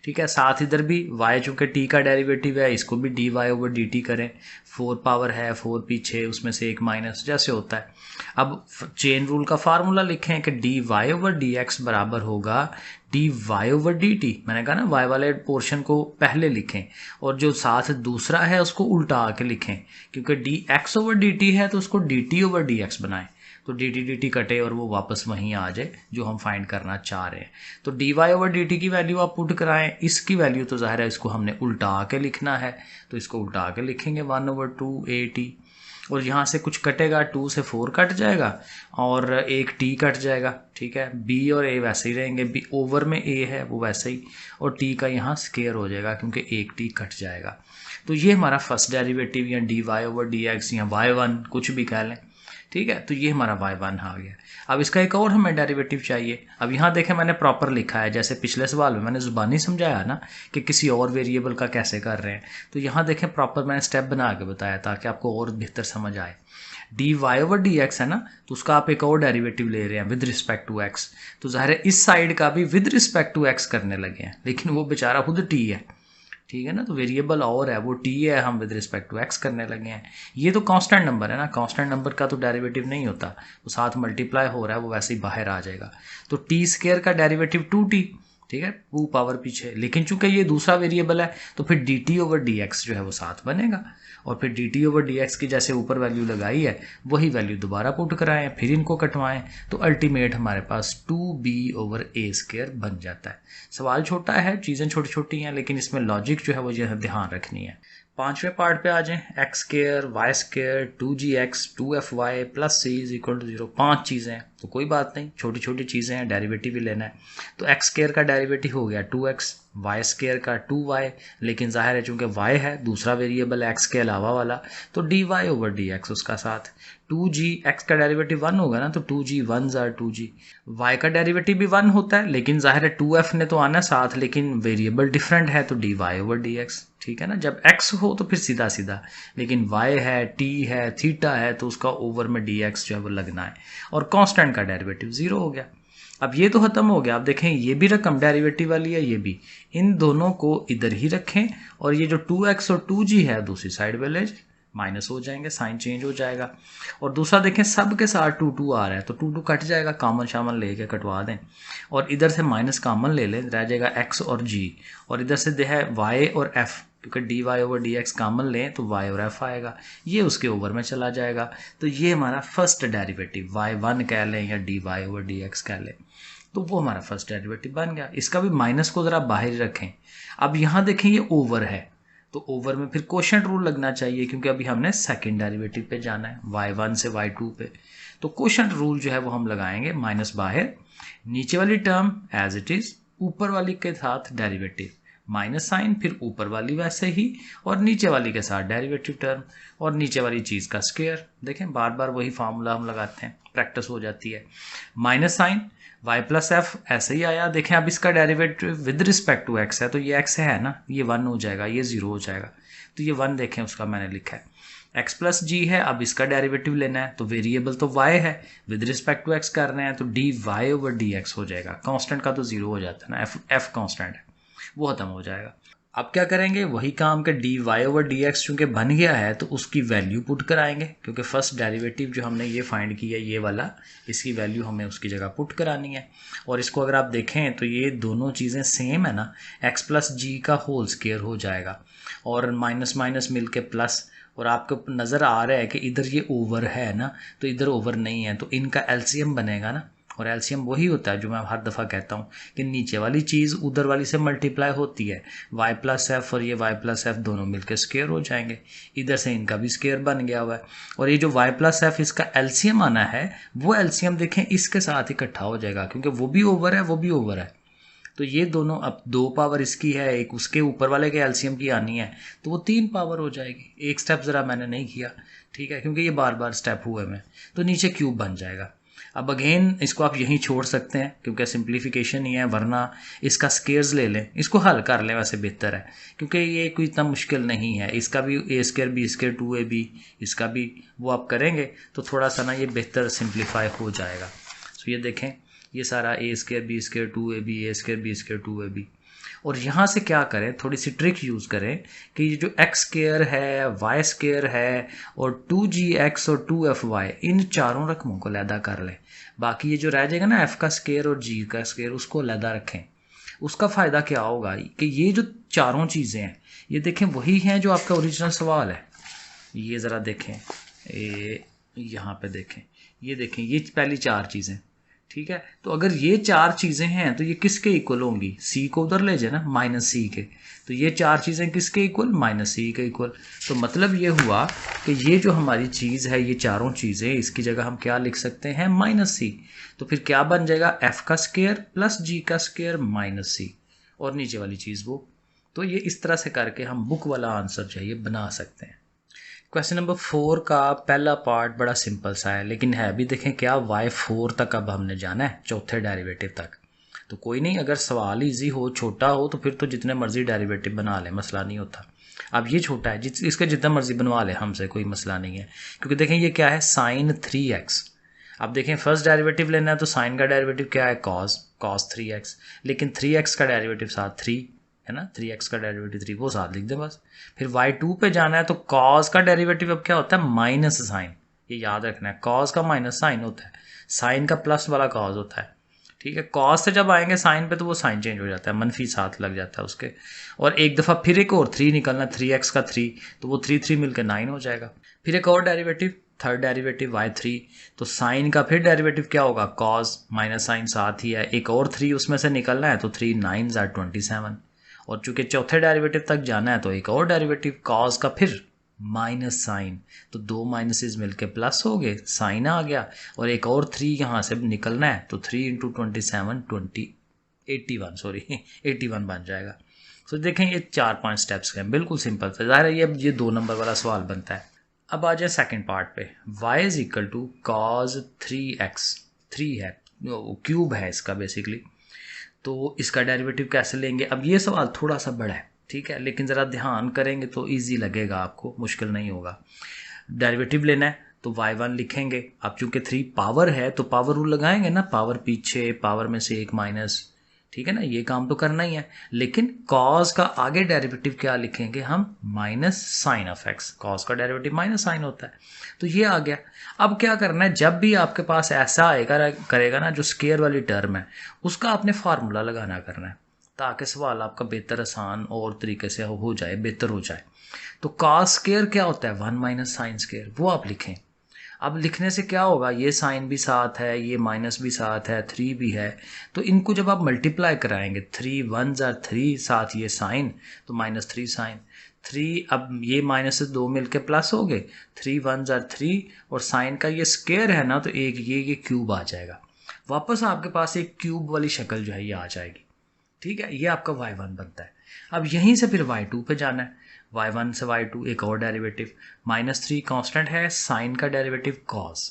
ठीक है। साथ इधर भी y चूंकि t का डेरिवेटिव है, इसको भी dy ओवर dt करें, 4 पावर है, 4 पीछे, उसमें से एक माइनस, जैसे होता है। अब चेन रूल का फार्मूला लिखें कि dy ओवर dx बराबर होगा dy ओवर dt, मैंने कहा ना y वाले पोर्शन को पहले लिखें और जो साथ दूसरा है उसको उल्टा आके लिखें, क्योंकि dx ओवर dt है तो उसको dt ओवर dx बनाएं, तो dt कटे और वो वापस वहीं आ जाए जो हम फाइंड करना चाह रहे हैं। तो dy ओवर dt की वैल्यू आप पुट कराएं, इसकी वैल्यू तो ज़ाहिर है इसको हमने उल्टा आके लिखना है, तो इसको उल्टा आके लिखेंगे 1 ओवर 2at, और यहाँ से कुछ कटेगा, 2 से 4 कट जाएगा और एक t कट जाएगा, ठीक है। b और a वैसे ही रहेंगे, b ओवर में a है वो वैसे ही, और t का यहाँ स्क्वायर हो जाएगा क्योंकि एक t कट जाएगा। तो ये हमारा फर्स्ट डेरिवेटिव या dy ओवर dx या y1 कुछ भी कह लें, ठीक है। तो ये हमारा y1 आ गया। अब इसका एक और हमें डेरिवेटिव चाहिए। अब यहाँ देखें मैंने प्रॉपर लिखा है, जैसे पिछले सवाल में मैंने ज़ुबानी समझाया ना कि किसी और वेरिएबल का कैसे कर रहे हैं, तो यहाँ देखें प्रॉपर मैंने स्टेप बना के बताया ताकि आपको और बेहतर समझ आए। dy ओवर dx है ना, तो उसका आप एक और डेरिवेटिव ले रहे हैं विद रिस्पेक्ट टू x, तो ज़ाहिर है इस साइड का भी विद रिस्पेक्ट टू x करने लगे हैं, लेकिन वो बेचारा खुद t है, ठीक है ना, तो वेरिएबल और है वो t है, हम विद रिस्पेक्ट टू x करने लगे हैं। ये तो कांस्टेंट नंबर है ना, कांस्टेंट नंबर का तो डेरिवेटिव नहीं होता, वो साथ मल्टीप्लाई हो रहा है, वो वैसे ही बाहर आ जाएगा। तो t स्क्वायर का डेरिवेटिव 2t, ठीक है, 2 पावर पीछे, लेकिन चूंकि ये दूसरा वेरिएबल है तो फिर dt ओवर dx जो है वो साथ बनेगा, और फिर dt ओवर dx की जैसे ऊपर वैल्यू लगाई है वही वैल्यू दोबारा पुट कराएं, फिर इनको कटवाएं, तो अल्टीमेट हमारे पास 2b ओवर a स्क्वायर बन जाता है। सवाल छोटा है, चीज़ें छोटी छोटी हैं, लेकिन इसमें लॉजिक जो है वो ध्यान रखनी है। पांचवें पार्ट पे आ जाएं, x square y square 2gx 2fy plus c is equal to 0। 5 चीज़ें हैं तो कोई बात नहीं, छोटी छोटी चीज़ें हैं, डेरिवेटिव भी लेना है। तो एक्स स्केयर का डेरिवेटिव हो गया 2x, वाई स्केयर का 2y, लेकिन जाहिर है चूंकि y है दूसरा वेरिएबल x के अलावा वाला, तो dy ओवर dx उसका साथ। 2g x का डेरिवेटिव 1 होगा ना, तो 2g 1 आर 2g। y का डेरिवेटिव भी 1 होता है, लेकिन जाहिर है 2f ने तो आना साथ, लेकिन वेरिएबल डिफरेंट है तो dy ओवर dx। ठीक है ना, जब x हो तो फिर सीधा सीधा, लेकिन y है, t है, थीटा है, तो उसका ओवर में dx जो है वो लगना है। और कांस्टेंट का डेरिवेटिव 0 हो गया। अब ये तो खत्म हो गया। आप देखें ये भी रकम डेरिवेटिव वाली है, ये भी, इन दोनों को इधर ही रखें और ये जो 2x और 2g है दूसरी साइड पे ले माइनस हो जाएंगे, साइन चेंज हो जाएगा। और दूसरा देखें सब के साथ 2 आ रहा है तो 2 कट जाएगा, कॉमन शामन लेके कटवा दें और इधर से माइनस कॉमन ले लें, रह जाएगा x और g, और इधर से दे है y और f, क्योंकि dy ओवर dx कॉमन लें तो y और f आएगा, ये उसके ओवर में चला जाएगा। तो ये हमारा फर्स्ट डेरिवेटिव y1 कह लें या dy ओवर dx कह लें, तो वो हमारा फर्स्ट डेरिवेटिव बन गया। इसका भी माइनस को ज़रा बाहर रखें। अब यहाँ देखें ये ओवर है, तो ओवर में फिर कोशेंट रूल लगना चाहिए, क्योंकि अभी हमने सेकंड डेरिवेटिव पे जाना है y1 से y2 पे। तो कोशेंट रूल जो है वो हम लगाएंगे, माइनस बाहर, नीचे वाली टर्म एज इट इज, ऊपर वाली के साथ डेरिवेटिव, माइनस साइन, फिर ऊपर वाली वैसे ही और नीचे वाली के साथ डेरिवेटिव टर्म, और नीचे वाली चीज़ का स्क्वायर। देखें बार बार वही फार्मूला हम लगाते हैं, प्रैक्टिस हो जाती है। Minus sine y plus f ऐसे ही आया। देखें अब इसका derivative with respect to x है, तो ये x है ना, ये 1 हो जाएगा, ये 0 हो जाएगा, तो ये 1 देखें उसका मैंने लिखा है। x प्लस जी है, अब इसका डेरिवेटिव लेना है, तो वेरिएबल तो y है, विद रिस्पेक्ट टू x कर रहे हैं, तो dy ओवर dx हो जाएगा। कांस्टेंट का तो 0 हो जाता है ना, f कांस्टेंट है, वो खत्म हो जाएगा। अब क्या करेंगे, वही काम के dy ओवर dx चूंकि बन गया है तो उसकी वैल्यू पुट कराएंगे, क्योंकि फर्स्ट डेरिवेटिव जो हमने ये फाइंड किया ये वाला, इसकी वैल्यू हमें उसकी जगह पुट करानी है। और इसको अगर आप देखें तो ये दोनों चीज़ें सेम है ना, x प्लस जी का होल स्क्वायर हो जाएगा और माइनस माइनस मिल के प्लस, और आपको नज़र आ रहा है कि इधर ये ओवर है ना, तो इधर ओवर नहीं है, तो इनका एलसीएम बनेगा ना, और एलसीएम वही होता है जो मैं हर दफ़ा कहता हूँ कि नीचे वाली चीज़ उधर वाली से मल्टीप्लाई होती है, y प्लस एफ और ये y प्लस एफ दोनों मिलकर स्क्वायर हो जाएंगे, इधर से इनका भी स्क्वायर बन गया हुआ है। और ये जो y प्लस एफ इसका एलसीएम आना है, वो एलसीएम देखें इसके साथ इकट्ठा हो जाएगा, क्योंकि वो भी ओवर है वो भी ओवर है, तो ये दोनों, अब 2 पावर इसकी है, एक उसके ऊपर वाले के एलसीएम की आनी है, तो वो 3 पावर हो जाएगी। एक स्टेप ज़रा मैंने नहीं किया, ठीक है, क्योंकि ये बार बार स्टेप हुए में, तो नीचे क्यूब बन जाएगा। अब अगेन इसको आप यहीं छोड़ सकते हैं क्योंकि सिंप्लीफिकेशन ही है, वरना इसका स्केयर्स ले लें, इसको हल कर लें, वैसे बेहतर है, क्योंकि ये कोई इतना मुश्किल नहीं है। इसका भी ए स्क्वायर बी स्क्वायर 2ab, इसका भी वो आप करेंगे तो थोड़ा सा ना ये बेहतर सिंप्लीफाई हो जाएगा। तो ये देखें ये सारा ए स्क्वायर बी स्क्वायर 2ab, ए स्क्वायर बी स्क्वायर 2ab, और यहाँ से क्या करें, थोड़ी सी ट्रिक यूज़ करें कि ये जो एक्स स्क्वायर है, वाई स्क्वायर है और 2gx और 2fy, इन चारों रकमों को अलहदा कर लें। बाकी ये जो रह जाएगा ना f का स्क्वायर और g का स्क्वायर, उसको अलहदा रखें। उसका फ़ायदा क्या होगा कि ये जो चारों चीज़ें हैं ये देखें वही हैं जो आपका ओरिजिनल सवाल है। ये ज़रा देखें, यहाँ पे देखें, ये देखें, ये पहली 4 चीज़ें, ठीक है। तो अगर ये 4 चीज़ें हैं तो ये किसके इक्वल होंगी, c को उधर ले जाए ना, माइनस सी के, तो ये 4 चीज़ें किसके इक्वल, माइनस सी के इक्वल। तो मतलब ये हुआ कि ये जो हमारी चीज़ है, ये चारों चीज़ें, इसकी जगह हम क्या लिख सकते हैं, माइनस सी। तो फिर क्या बन जाएगा, f का स्क्वायर प्लस g का स्क्वायर माइनस सी, और नीचे वाली चीज़ वो। तो ये इस तरह से करके हम बुक वाला आंसर जो है ये बना सकते हैं। क्वेश्चन नंबर 4 का पहला पार्ट बड़ा सिंपल सा है, लेकिन है भी देखें क्या, y4 तक अब हमने जाना है, चौथे डेरिवेटिव तक। तो कोई नहीं, अगर सवाल इजी हो, छोटा हो, तो फिर तो जितने मर्जी डेरिवेटिव बना लें, मसला नहीं होता। अब ये छोटा है, इसके जितना मर्जी बनवा लें, हमसे कोई मसला नहीं है, क्योंकि देखें ये क्या है, साइन 3x। अब देखें फर्स्ट डेरिवेटिव लेना है तो साइन का डेरिवेटिव क्या है, cos 3x, लेकिन 3x का डेरिवेटिव साथ 3 है ना, 3x का डेरिवेटिव 3, वो साथ लिख दें बस। फिर y2 पे जाना है तो cos का डेरिवेटिव अब क्या होता है, माइनस साइन, ये याद रखना है, cos का माइनस साइन होता है, साइन का प्लस वाला cos होता है, ठीक है। cos से जब आएंगे साइन पे तो वो साइन चेंज हो जाता है, मनफी साथ लग जाता है उसके, और एक दफ़ा फिर एक और 3 निकलना, 3x का 3, तो वो 3 मिलकर 9 हो जाएगा। फिर एक और डेरिवेटिव, थर्ड डेरिवेटिव y3, तो साइन का फिर डेरिवेटिव क्या होगा, cos, माइनस साइन साथ ही है, एक और 3 उसमें से निकलना है, तो 3 9 27, और चूंकि चौथे डेरिवेटिव तक जाना है तो एक और डेरिवेटिव कॉज का, फिर माइनस साइन, तो दो माइनसेस मिलके प्लस हो गए, साइन आ गया, और एक और 3 यहाँ से निकलना है तो 3 इंटू 27 81 सॉरी 81 बन जाएगा। तो देखें ये 4-5 स्टेप्स हैं, बिल्कुल सिंपल था। ज़ाहिर है ये 2 नंबर वाला सवाल बनता है। अब आ जाए सेकंड पार्ट पे। y is equal to cos 3x, 3 है, क्यूब है इसका बेसिकली, तो इसका डेरिवेटिव कैसे लेंगे। अब ये सवाल थोड़ा सा बड़ा है, ठीक है, लेकिन ज़रा ध्यान करेंगे तो इजी लगेगा आपको, मुश्किल नहीं होगा। डेरिवेटिव लेना है तो y1 लिखेंगे। अब चूंकि 3 पावर है तो पावर रूल लगाएंगे ना, पावर पीछे, पावर में से एक माइनस, ठीक है ना, ये काम तो करना ही है। लेकिन कॉज का आगे डेरिवेटिव क्या लिखेंगे हम, minus sine of x. Cos का डेरिवेटिव माइनस साइन होता है, तो ये आ गया। अब क्या करना है, जब भी आपके पास ऐसा आएगा करेगा ना जो स्केयर वाली टर्म है, उसका आपने फार्मूला लगाना करना है, ताकि सवाल आपका बेहतर, आसान और तरीके से हो जाए, बेहतर हो जाए। तो कॉस स्केयर क्या होता है, 1 माइनस साइन स्केयर, वो आप लिखें। अब लिखने से क्या होगा, ये साइन भी साथ है, ये माइनस भी साथ है, 3 भी है, तो इनको जब आप मल्टीप्लाई कराएंगे, 3 1 जार 3, साथ ये साइन, तो -3 साइन 3, अब ये माइनस से 2 मिलके प्लस हो गए, 3 1 जार 3, और साइन का ये स्केयर है ना, तो एक ये क्यूब आ जाएगा। वापस आपके पास एक क्यूब वाली शक्ल जो है ये आ जाएगी, ठीक है। ये आपका y1 बनता है। अब यहीं से फिर y2 पे जाना है, y1 से y2 एक और डेरिवेटिव, -3 कांस्टेंट है, साइन का डेरिवेटिव कॉस,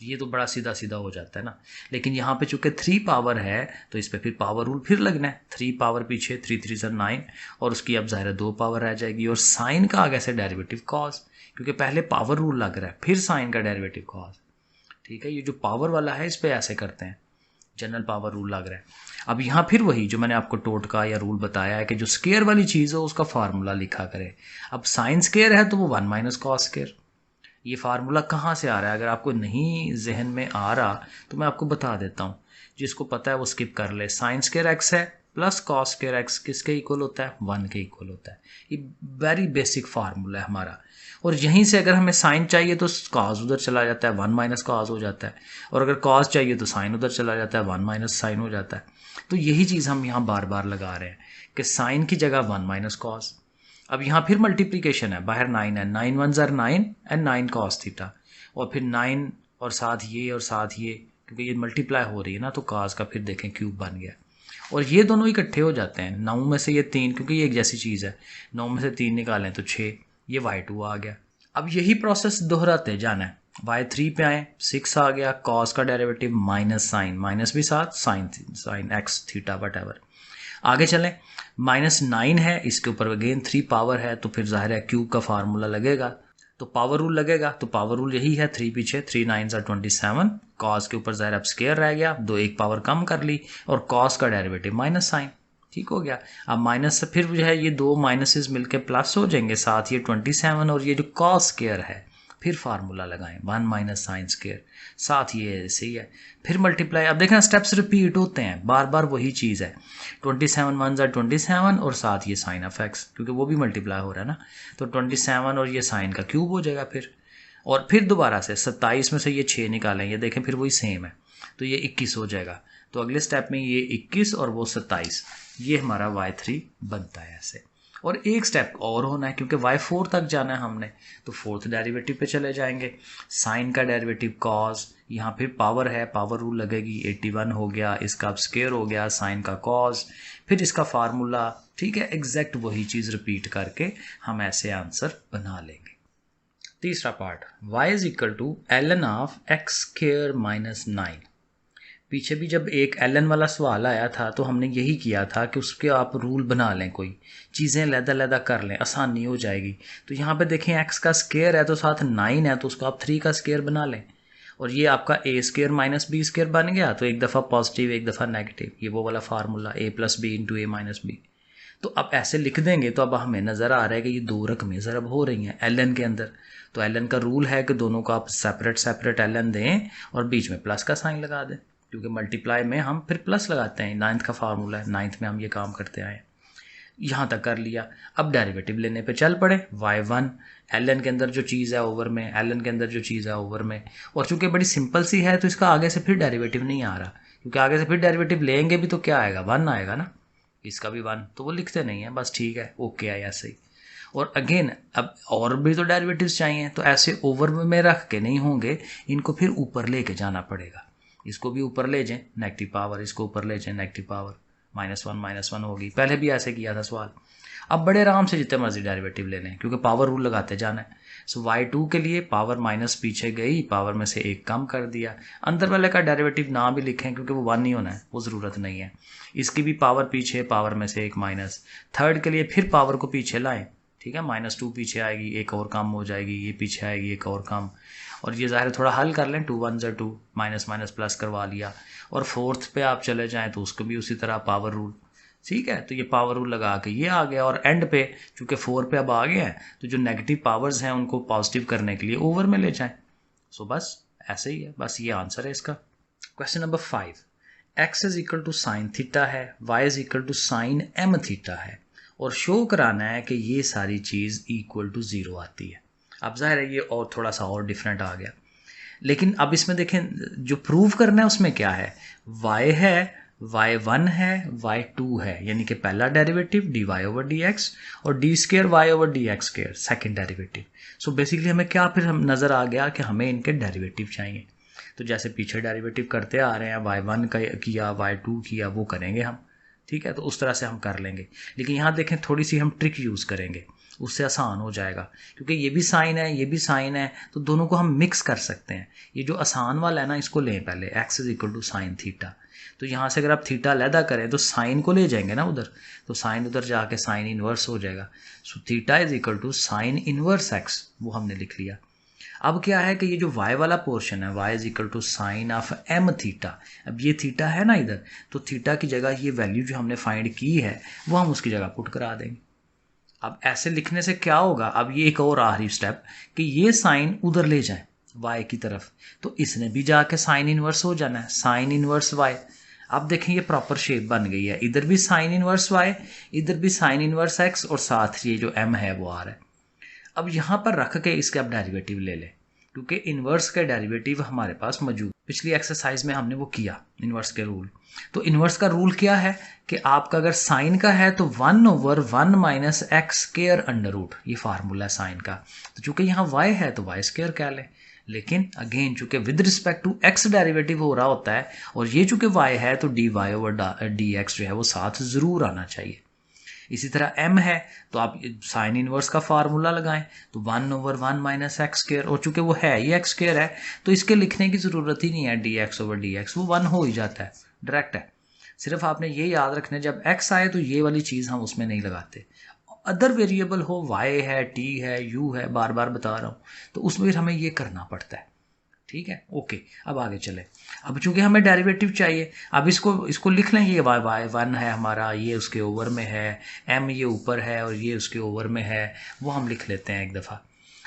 ये तो बड़ा सीधा सीधा हो जाता है ना। लेकिन यहाँ पे चूंकि 3 पावर है तो इस पे फिर पावर रूल फिर लगना है, 3 पावर पीछे, 3 3 सर 9, और उसकी अब ज़ाहिर 2 पावर रह जाएगी, और साइन का आगे से डेरिवेटिव कॉस, क्योंकि पहले पावर रूल लग रहा है, फिर साइन का डेरिवेटिव कॉस, ठीक है। ये जो पावर वाला है इस पर ऐसे करते हैं, जनरल पावर रूल लग रहा है। अब यहाँ फिर वही जो मैंने आपको टोटका या रूल बताया है कि जो स्केयर वाली चीज़ हो उसका फार्मूला लिखा करे। अब साइन स्केयर है तो वो 1 माइनस कॉस स्केयर। ये फार्मूला कहाँ से आ रहा है, अगर आपको नहीं जहन में आ रहा तो मैं आपको बता देता हूँ, जिसको पता है वो स्किप कर ले। साइन स्केयर एक्स है प्लस कॉस स्केयर एक्स किसके इक्वल होता है, 1 के इक्वल होता है। ये वेरी बेसिक फार्मूला है हमारा। और यहीं से अगर हमें साइन चाहिए तो कॉस उधर चला जाता है, 1 माइनस कॉस हो जाता है, और अगर कॉस चाहिए तो साइन उधर चला जाता है, 1 माइनस साइन हो जाता है। तो यही चीज़ हम यहाँ बार बार लगा रहे हैं कि साइन की जगह 1 माइनस कॉस। अब यहाँ फिर मल्टीप्लिकेशन है, बाहर 9 है, 9 1 ज़र 9 एंड 9 कॉस थीटा, और फिर 9 और साथ ये और साथ ये, क्योंकि ये मल्टीप्लाई हो रही है ना, तो कॉस का फिर देखें क्यूब बन गया, और ये दोनों इकट्ठे हो जाते हैं। 9 में से ये 3, क्योंकि ये एक जैसी चीज़ है, 9 में से 3 निकालें तो 6, ये y2 आ गया। अब यही प्रोसेस दोहराते जाना है, y3 पे आए, 6 आ गया, कॉस का डेरिवेटिव माइनस साइन, माइनस भी साथ, sine x theta what ever. आगे चलें, -9 है, इसके ऊपर अगेन 3 पावर है, तो फिर जाहिर है क्यूब का फार्मूला लगेगा, तो पावर रूल लगेगा। तो पावर रूल यही है, 3 पीछे, 3 9 27, कॉस के ऊपर जाहिर अब स्केयर रह गया, 2 एक पावर कम कर ली, और कॉस का डेरिवेटिव माइनस साइन, ठीक हो गया। अब माइनस से फिर जो है ये 2 माइनसेस मिलके प्लस हो जाएंगे, साथ ये 27, और ये जो कॉस स्केयर है फिर फार्मूला लगाएं, 1 माइनस साइन स्केयर, साथ ये ऐसे ही है, फिर मल्टीप्लाई। अब देखना स्टेप्स रिपीट होते हैं, बार बार वही चीज़ है, 27 1 ज़र 27, और साथ ये साइन ऑफ एक्स, क्योंकि वो भी मल्टीप्लाई हो रहा है ना, तो 27 और ये साइन का क्यूब हो जाएगा फिर। और फिर दोबारा से 27 में से ये 6 निकालें, ये देखें फिर वही सेम है, तो ये 21 हो जाएगा। तो अगले स्टेप में ये 21 और वो 27, ये हमारा y3 बनता है ऐसे। और एक स्टेप और होना है, क्योंकि y4 तक जाना है हमने, तो फोर्थ डेरिवेटिव पे चले जाएंगे। साइन का डेरिवेटिव कॉस, यहाँ फिर पावर है, पावर रूल लगेगी, 81 हो गया, इसका अब स्केयर हो गया, साइन का कॉस, फिर इसका फार्मूला, ठीक है। एग्जैक्ट वही चीज़ रिपीट करके हम ऐसे आंसर बना लेंगे। तीसरा part, y is equal to ln of x square minus 9। पीछे भी जब एक ln वाला सवाल आया था तो हमने यही किया था कि उसके आप रूल बना लें, कोई चीज़ें लैदा कर लें, आसानी हो जाएगी। तो यहाँ पे देखें x का स्केयर है तो साथ 9 है, तो उसको आप 3 का स्केयर बना लें, और ये आपका a square minus b square बन गया, तो एक दफ़ा पॉजिटिव एक दफ़ा नेगेटिव, ये वो वाला formula a plus b into a minus b. तो अब ऐसे लिख देंगे तो अब हमें नज़र आ रहा है कि ये 2 रकमें ज़रब हो रही हैं ln के अंदर। तो ln का रूल है कि दोनों को आप सेपरेट ln दें और बीच में प्लस का साइन लगा दें, क्योंकि मल्टीप्लाई में हम फिर प्लस लगाते हैं, 9th का फार्मूला है, 9th में हम ये काम करते आए। यहाँ तक कर लिया, अब डेरिवेटिव लेने पे चल पड़े। y1 ln के अंदर जो चीज़ है ओवर में, ln के अंदर जो चीज़ है ओवर में, और चूंकि बड़ी सिंपल सी है तो इसका आगे से फिर डेरिवेटिव नहीं आ रहा, क्योंकि आगे से फिर डेरिवेटिव लेंगे भी तो क्या आएगा, 1 आएगा ना, इसका भी 1, तो वो लिखते नहीं है, बस ठीक है, ओके है ऐसे ही। और अगेन अब और भी तो डेरिवेटिव्स चाहिए, तो ऐसे ओवर में रख के नहीं होंगे, इनको फिर ऊपर लेके जाना पड़ेगा। इसको भी ऊपर ले जाएं नेगेटिव पावर, इसको ऊपर ले जाएं नेगेटिव पावर, -1 होगी। पहले भी ऐसे किया था सवाल। अब बड़े आराम से जितने मर्जी डेरिवेटिव ले लें, क्योंकि पावर रूल लगाते जाना है। सो y2 के लिए पावर माइनस पीछे गई, पावर में से 1 कम कर दिया। अंदर वाले का डेरिवेटिव ना भी लिखें क्योंकि वो 1 ही होना है, वो ज़रूरत नहीं है। इसकी भी पावर पीछे, पावर में से 1 माइनस। थर्ड के लिए फिर पावर को पीछे लाएं, ठीक है, -2 पीछे आएगी, 1 और कम हो जाएगी, ये पीछे आएगी 1 और कम। और ये ज़ाहिर थोड़ा हल कर लें, 2 1 2, माइनस माइनस प्लस करवा लिया। और फोर्थ पे आप चले जाएं तो उसको भी उसी तरह पावर रूल, ठीक है। तो ये पावर रूल लगा के ये आ गया। और एंड पे चूंकि 4 पे अब आ गया है, तो जो नेगेटिव पावर्स हैं उनको पॉजिटिव करने के लिए ओवर में ले जाएं। सो बस ऐसे ही है, बस ये आंसर है इसका। Question number 5, x is equal to sine theta है, y is equal to sine m theta है, और शो कराना है कि ये सारी चीज़ इक्वल टू 0 आती है। अब जाहिर है ये और थोड़ा सा और डिफरेंट आ गया, लेकिन अब इसमें देखें जो प्रूव करना है उसमें क्या है, y है, y1 है, y2 है, यानी कि पहला डेरिवेटिव dy/dx और d²y/dx² second derivative. So basically हमें क्या फिर हम नज़र आ गया कि हमें इनके डेरिवेटिव चाहिए। तो जैसे पीछे डेरिवेटिव करते आ रहे हैं, y1 का किया, y2 किया, वो करेंगे हम, ठीक है। तो उस तरह से हम कर लेंगे। लेकिन यहाँ देखें थोड़ी सी हम ट्रिक यूज़ करेंगे, उससे आसान हो जाएगा, क्योंकि ये भी साइन है, ये भी साइन है, तो दोनों को हम मिक्स कर सकते हैं। ये जो आसान वाला है ना, इसको लें पहले, x is equal to sine theta. तो यहाँ से अगर आप थीटा अलहदा करें तो साइन को ले जाएंगे ना उधर, तो साइन उधर जाके साइन इनवर्स हो जाएगा। So theta is equal to sine inverse x, वो हमने लिख लिया। अब क्या है कि ये जो y वाला पोर्शन है, y is equal to sine of m theta. अब ये थीटा है ना इधर, तो थीटा की जगह ये वैल्यू जो हमने फाइंड की है वो हम उसकी जगह पुट करा देंगे। अब ऐसे लिखने से क्या होगा, अब ये एक और आखिरी स्टेप कि ये साइन उधर ले जाए y की तरफ, तो इसने भी जाके साइन इनवर्स हो जाना है, साइन इनवर्स y। अब देखें ये प्रॉपर शेप बन गई है, इधर भी साइन इनवर्स y, इधर भी साइन इनवर्स x, और साथ ये जो m है वो आ रहा है। अब यहाँ पर रख के इसके अब डेरिवेटिव ले लें, क्योंकि इन्वर्स के डेरिवेटिव हमारे पास मौजूद, पिछली एक्सरसाइज में हमने वो किया इन्वर्स के रूल। तो इन्वर्स का रूल क्या है कि आपका अगर साइन का है तो 1/1 माइनस x² अंडर रूट, ये फार्मूला है साइन का। तो चूंकि यहाँ y है तो y² कह लें, लेकिन अगेन चूंकि with respect to x derivative हो रहा होता है, और ये चूंकि y है तो dy/dx जो है वो साथ ज़रूर आना चाहिए। इसी तरह m है तो आप साइन इनवर्स का फार्मूला लगाएं, तो 1/1 माइनस x², और चूंकि वो है ये x² है तो इसके लिखने की ज़रूरत ही नहीं है, dx/dx वो 1 हो ही जाता है, डायरेक्ट है। सिर्फ आपने ये याद रखना है जब x आए तो ये वाली चीज़ हम उसमें नहीं लगाते। अदर वेरिएबल हो, y है, t है, u है, बार बार बता रहा हूँ, तो उसमें फिर हमें ये करना पड़ता है, ठीक है। ओके, अब आगे चले। अब चूंकि हमें डेरिवेटिव चाहिए, अब इसको लिख लें, ये y1 है हमारा, ये उसके ओवर में है, m ये ऊपर है और ये उसके ओवर में है, वो हम लिख लेते हैं एक दफ़ा।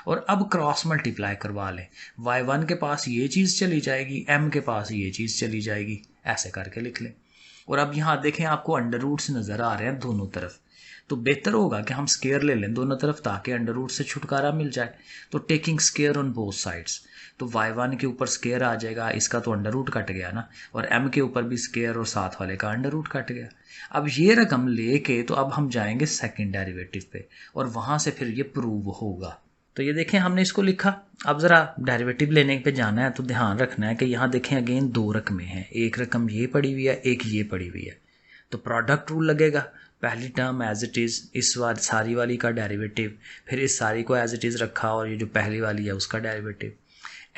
और अब क्रॉस मल्टीप्लाई करवा लें, y1 के पास ये चीज़ चली जाएगी, m के पास ये चीज़ चली जाएगी, ऐसे करके लिख लें। और अब यहाँ देखें आपको अंडर रूट्स नज़र आ रहे हैं दोनों तरफ, तो बेहतर होगा कि हम स्केयर ले लें दोनों तरफ ताकि अंडर रूट से छुटकारा मिल जाए। तो taking square on both sides, तो y1 के ऊपर स्केयर आ जाएगा, इसका तो अंडर रूट कट गया ना, और m के ऊपर भी स्केयर और साथ वाले का अंडर रूट कट गया। अब ये रकम लेके तो अब हम जाएंगे सेकंड डेरिवेटिव पे, और वहाँ से फिर ये प्रूव होगा। तो ये देखें हमने इसको लिखा। अब ज़रा डेरिवेटिव लेने पे जाना है तो ध्यान रखना है कि यहाँ देखें अगेन 2 रकमें हैं, एक रकम ये पड़ी हुई है, एक ये पड़ी हुई है। तो प्रोडक्ट रूल लगेगा, पहली टर्म एज इट इज़, इस बार सारी वाली का डेरिवेटिव, फिर इस सारी को एज इट इज़ रखा और ये जो पहली वाली है उसका डेरिवेटिव।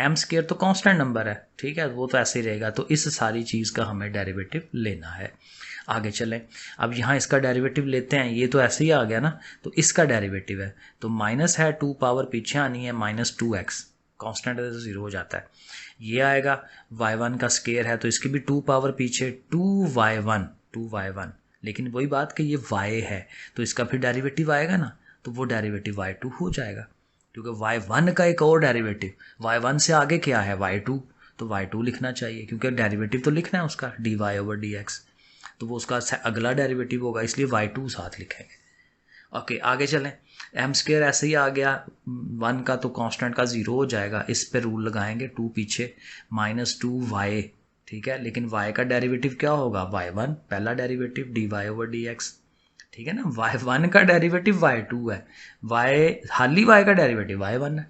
m² तो कांस्टेंट नंबर है, ठीक है, वो तो ऐसे ही रहेगा। तो इस सारी चीज़ का हमें डेरिवेटिव लेना है। आगे चलें, अब यहाँ इसका डेरिवेटिव लेते हैं, ये तो ऐसे ही आ गया ना, तो इसका डेरिवेटिव है, तो माइनस है 2 पावर पीछे आनी है, -2x, कांस्टेंट है तो 0 हो जाता है। ये आएगा y1 का स्केयर है तो इसकी भी 2 पावर पीछे, 2y1, लेकिन वही बात कि ये y है तो इसका फिर डेरिवेटिव आएगा ना, तो वो डेरिवेटिव y2 हो जाएगा, क्योंकि y1 का एक और डेरिवेटिव, y1 से आगे क्या है y2, तो y2 लिखना चाहिए क्योंकि डेरिवेटिव तो लिखना है उसका dy/dx, तो वो उसका अगला डेरिवेटिव होगा, इसलिए y2 साथ लिखेंगे। ओके, आगे चलें। m² ऐसे ही आ गया, 1 का तो कांस्टेंट का 0 हो जाएगा, इस पे रूल लगाएंगे, 2 पीछे, -2y, ठीक है, लेकिन y का डेरिवेटिव क्या होगा, y1 पहला डेरिवेटिव dy/dx, ठीक है ना। y1 का डेरिवेटिव y2 है, हाली y का डेरिवेटिव y1 है।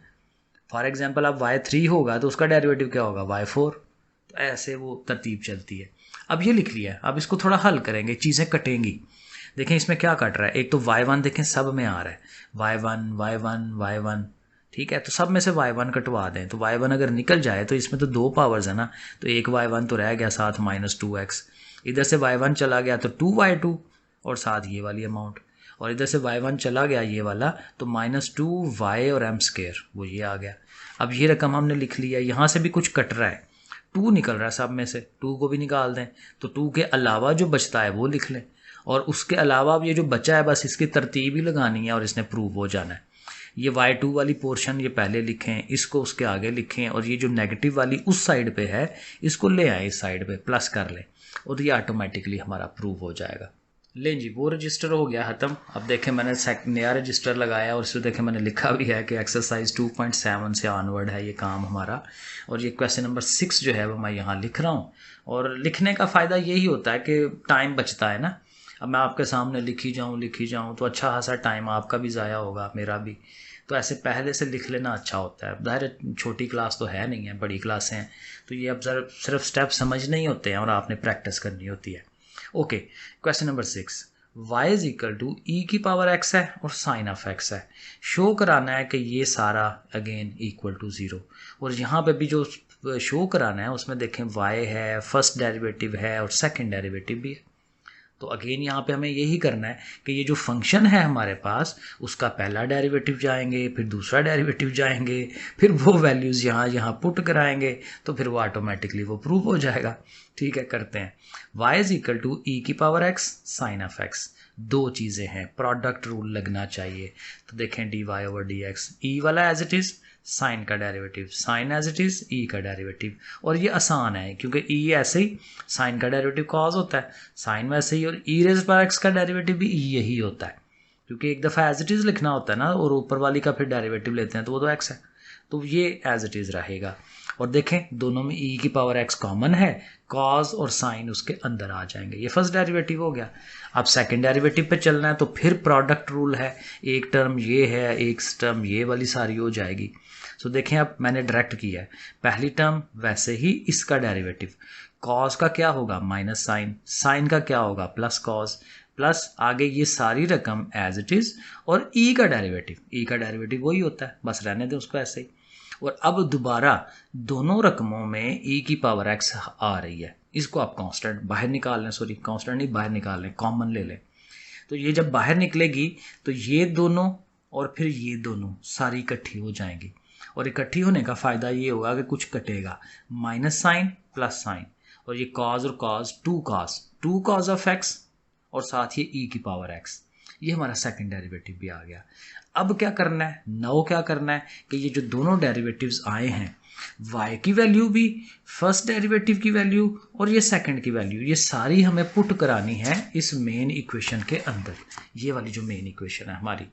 फॉर एग्जांपल अब y3 होगा तो उसका डेरिवेटिव क्या होगा, y4। तो ऐसे वो तरतीब चलती है। अब ये लिख लिया, अब इसको थोड़ा हल करेंगे, चीज़ें कटेंगी। देखें इसमें क्या कट रहा है, एक तो y1 देखें सब में आ रहा है, y1 y1 y1, ठीक है। तो सब में से y1 कटवा दें, तो y1 अगर निकल जाए तो इसमें तो 2 पावर्स है ना, तो एक y1 तो रह गया, साथ -2x। इधर से y1 चला गया तो 2y2 और साथ ये वाली अमाउंट, और इधर से y1 चला गया ये वाला तो -2y और m², वो ये आ गया। अब ये रकम हमने लिख लिया, यहाँ से भी कुछ कट रहा है, 2 निकल रहा है सब में से, 2 को भी निकाल दें, तो 2 के अलावा जो बचता है वो लिख लें, और उसके अलावा अब ये जो बचा है बस इसकी तरतीब ही लगानी है और इसने प्रूव हो जाना है। ये y2 वाली पोर्शन ये पहले लिखें, इसको उसके आगे लिखें, और ये जो नेगेटिव वाली उस साइड पे है इसको ले आए इस साइड पे, प्लस कर लें, और ये ऑटोमेटिकली हमारा प्रूव हो जाएगा। लें जी, वो रजिस्टर हो गया ख़त्म। अब देखें मैंने नया रजिस्टर लगाया और इसमें देखें मैंने लिखा भी है कि एक्सरसाइज 2.7 से ऑनवर्ड है ये काम हमारा, और ये क्वेश्चन नंबर 6 जो है वो मैं यहाँ लिख रहा हूँ। और लिखने का फ़ायदा यही होता है कि टाइम बचता है ना। अब मैं आपके सामने लिखी जाऊँ तो अच्छा खासा टाइम आपका भी ज़ाया होगा, मेरा भी। तो ऐसे पहले से लिख लेना अच्छा होता है। ज़ाहिर छोटी क्लास तो है नहीं है, बड़ी क्लासें हैं, तो ये अब सिर्फ स्टेप समझने ही होते हैं और आपने प्रैक्टिस करनी होती है। Okay, question number 6, y is equal to e की पावर x है और साइन ऑफ x है। शो कराना है कि ये सारा अगेन इक्वल टू 0, और यहाँ पे भी जो शो कराना है उसमें देखें y है, फर्स्ट डेरिवेटिव है और सेकंड डेरिवेटिव भी है। तो अगेन यहाँ पे हमें यही करना है कि ये जो फंक्शन है हमारे पास उसका पहला डेरिवेटिव जाएंगे, फिर दूसरा डेरिवेटिव जाएंगे, फिर वो वैल्यूज़ यहाँ पुट कराएंगे, तो फिर वो ऑटोमेटिकली वो प्रूव हो जाएगा। ठीक है, करते हैं। y is equal to e की power x sine of x। दो चीज़ें हैं, प्रोडक्ट रूल लगना चाहिए। तो देखें dy/dx, ई वाला एज इट इज़, साइन का derivative, sine as it is, e का डेरिवेटिव। और ये आसान है क्योंकि ई ऐसे ही, साइन का डेरिवेटिव कॉज होता है, साइन वैसे ही, और ई रेज़ पावर एक्स का डेरिवेटिव भी ई यही होता है, क्योंकि एक दफ़ा एज इट इज़ लिखना होता है ना, और ऊपर वाली का फिर डेरिवेटिव लेते हैं तो वो तो एक्स है, तो ये एज इट इज़ रहेगा। और देखें दोनों में ई की पावर एक्स कॉमन है, कॉज और साइन उसके अंदर आ जाएंगे। ये फर्स्ट डेरिवेटिव हो गया। अब सेकंड डेरिवेटिव पे चलना है तो फिर प्रोडक्ट रूल है, एक टर्म ये है, एक टर्म ये वाली सारी हो जाएगी। सो देखें अब मैंने डायरेक्ट किया है, पहली टर्म वैसे ही इसका डेरिवेटिव, कॉज का क्या होगा माइनस साइन, साइन का क्या होगा प्लस कॉज, प्लस आगे ये सारी रकम एज इट इज़, और ई का डेरिवेटिव वही होता है, बस रहने दें उसको ऐसे ही। और अब दोबारा दोनों रकमों में ई की पावर एक्स आ रही है, इसको आप कांस्टेंट बाहर निकाल लें, सॉरी कांस्टेंट नहीं बाहर निकाल लें, कॉमन ले लें। तो ये जब बाहर निकलेगी तो ये दोनों और फिर ये दोनों सारी इकट्ठी हो जाएंगी, और इकट्ठी होने का फ़ायदा ये होगा कि कुछ कटेगा, माइनस साइन प्लस साइन, और ये कॉज और cos, two cos of x, और साथ ही ई की पावर एक्स। ये हमारा सेकंड डेरिवेटिव भी आ गया। अब क्या करना है, नाउ क्या करना है कि ये जो दोनों डेरिवेटिव्स आए हैं, y की वैल्यू भी, फर्स्ट डेरिवेटिव की वैल्यू और ये सेकंड की वैल्यू, ये सारी हमें पुट करानी है इस मेन इक्वेशन के अंदर, ये वाली जो मेन इक्वेशन है हमारी।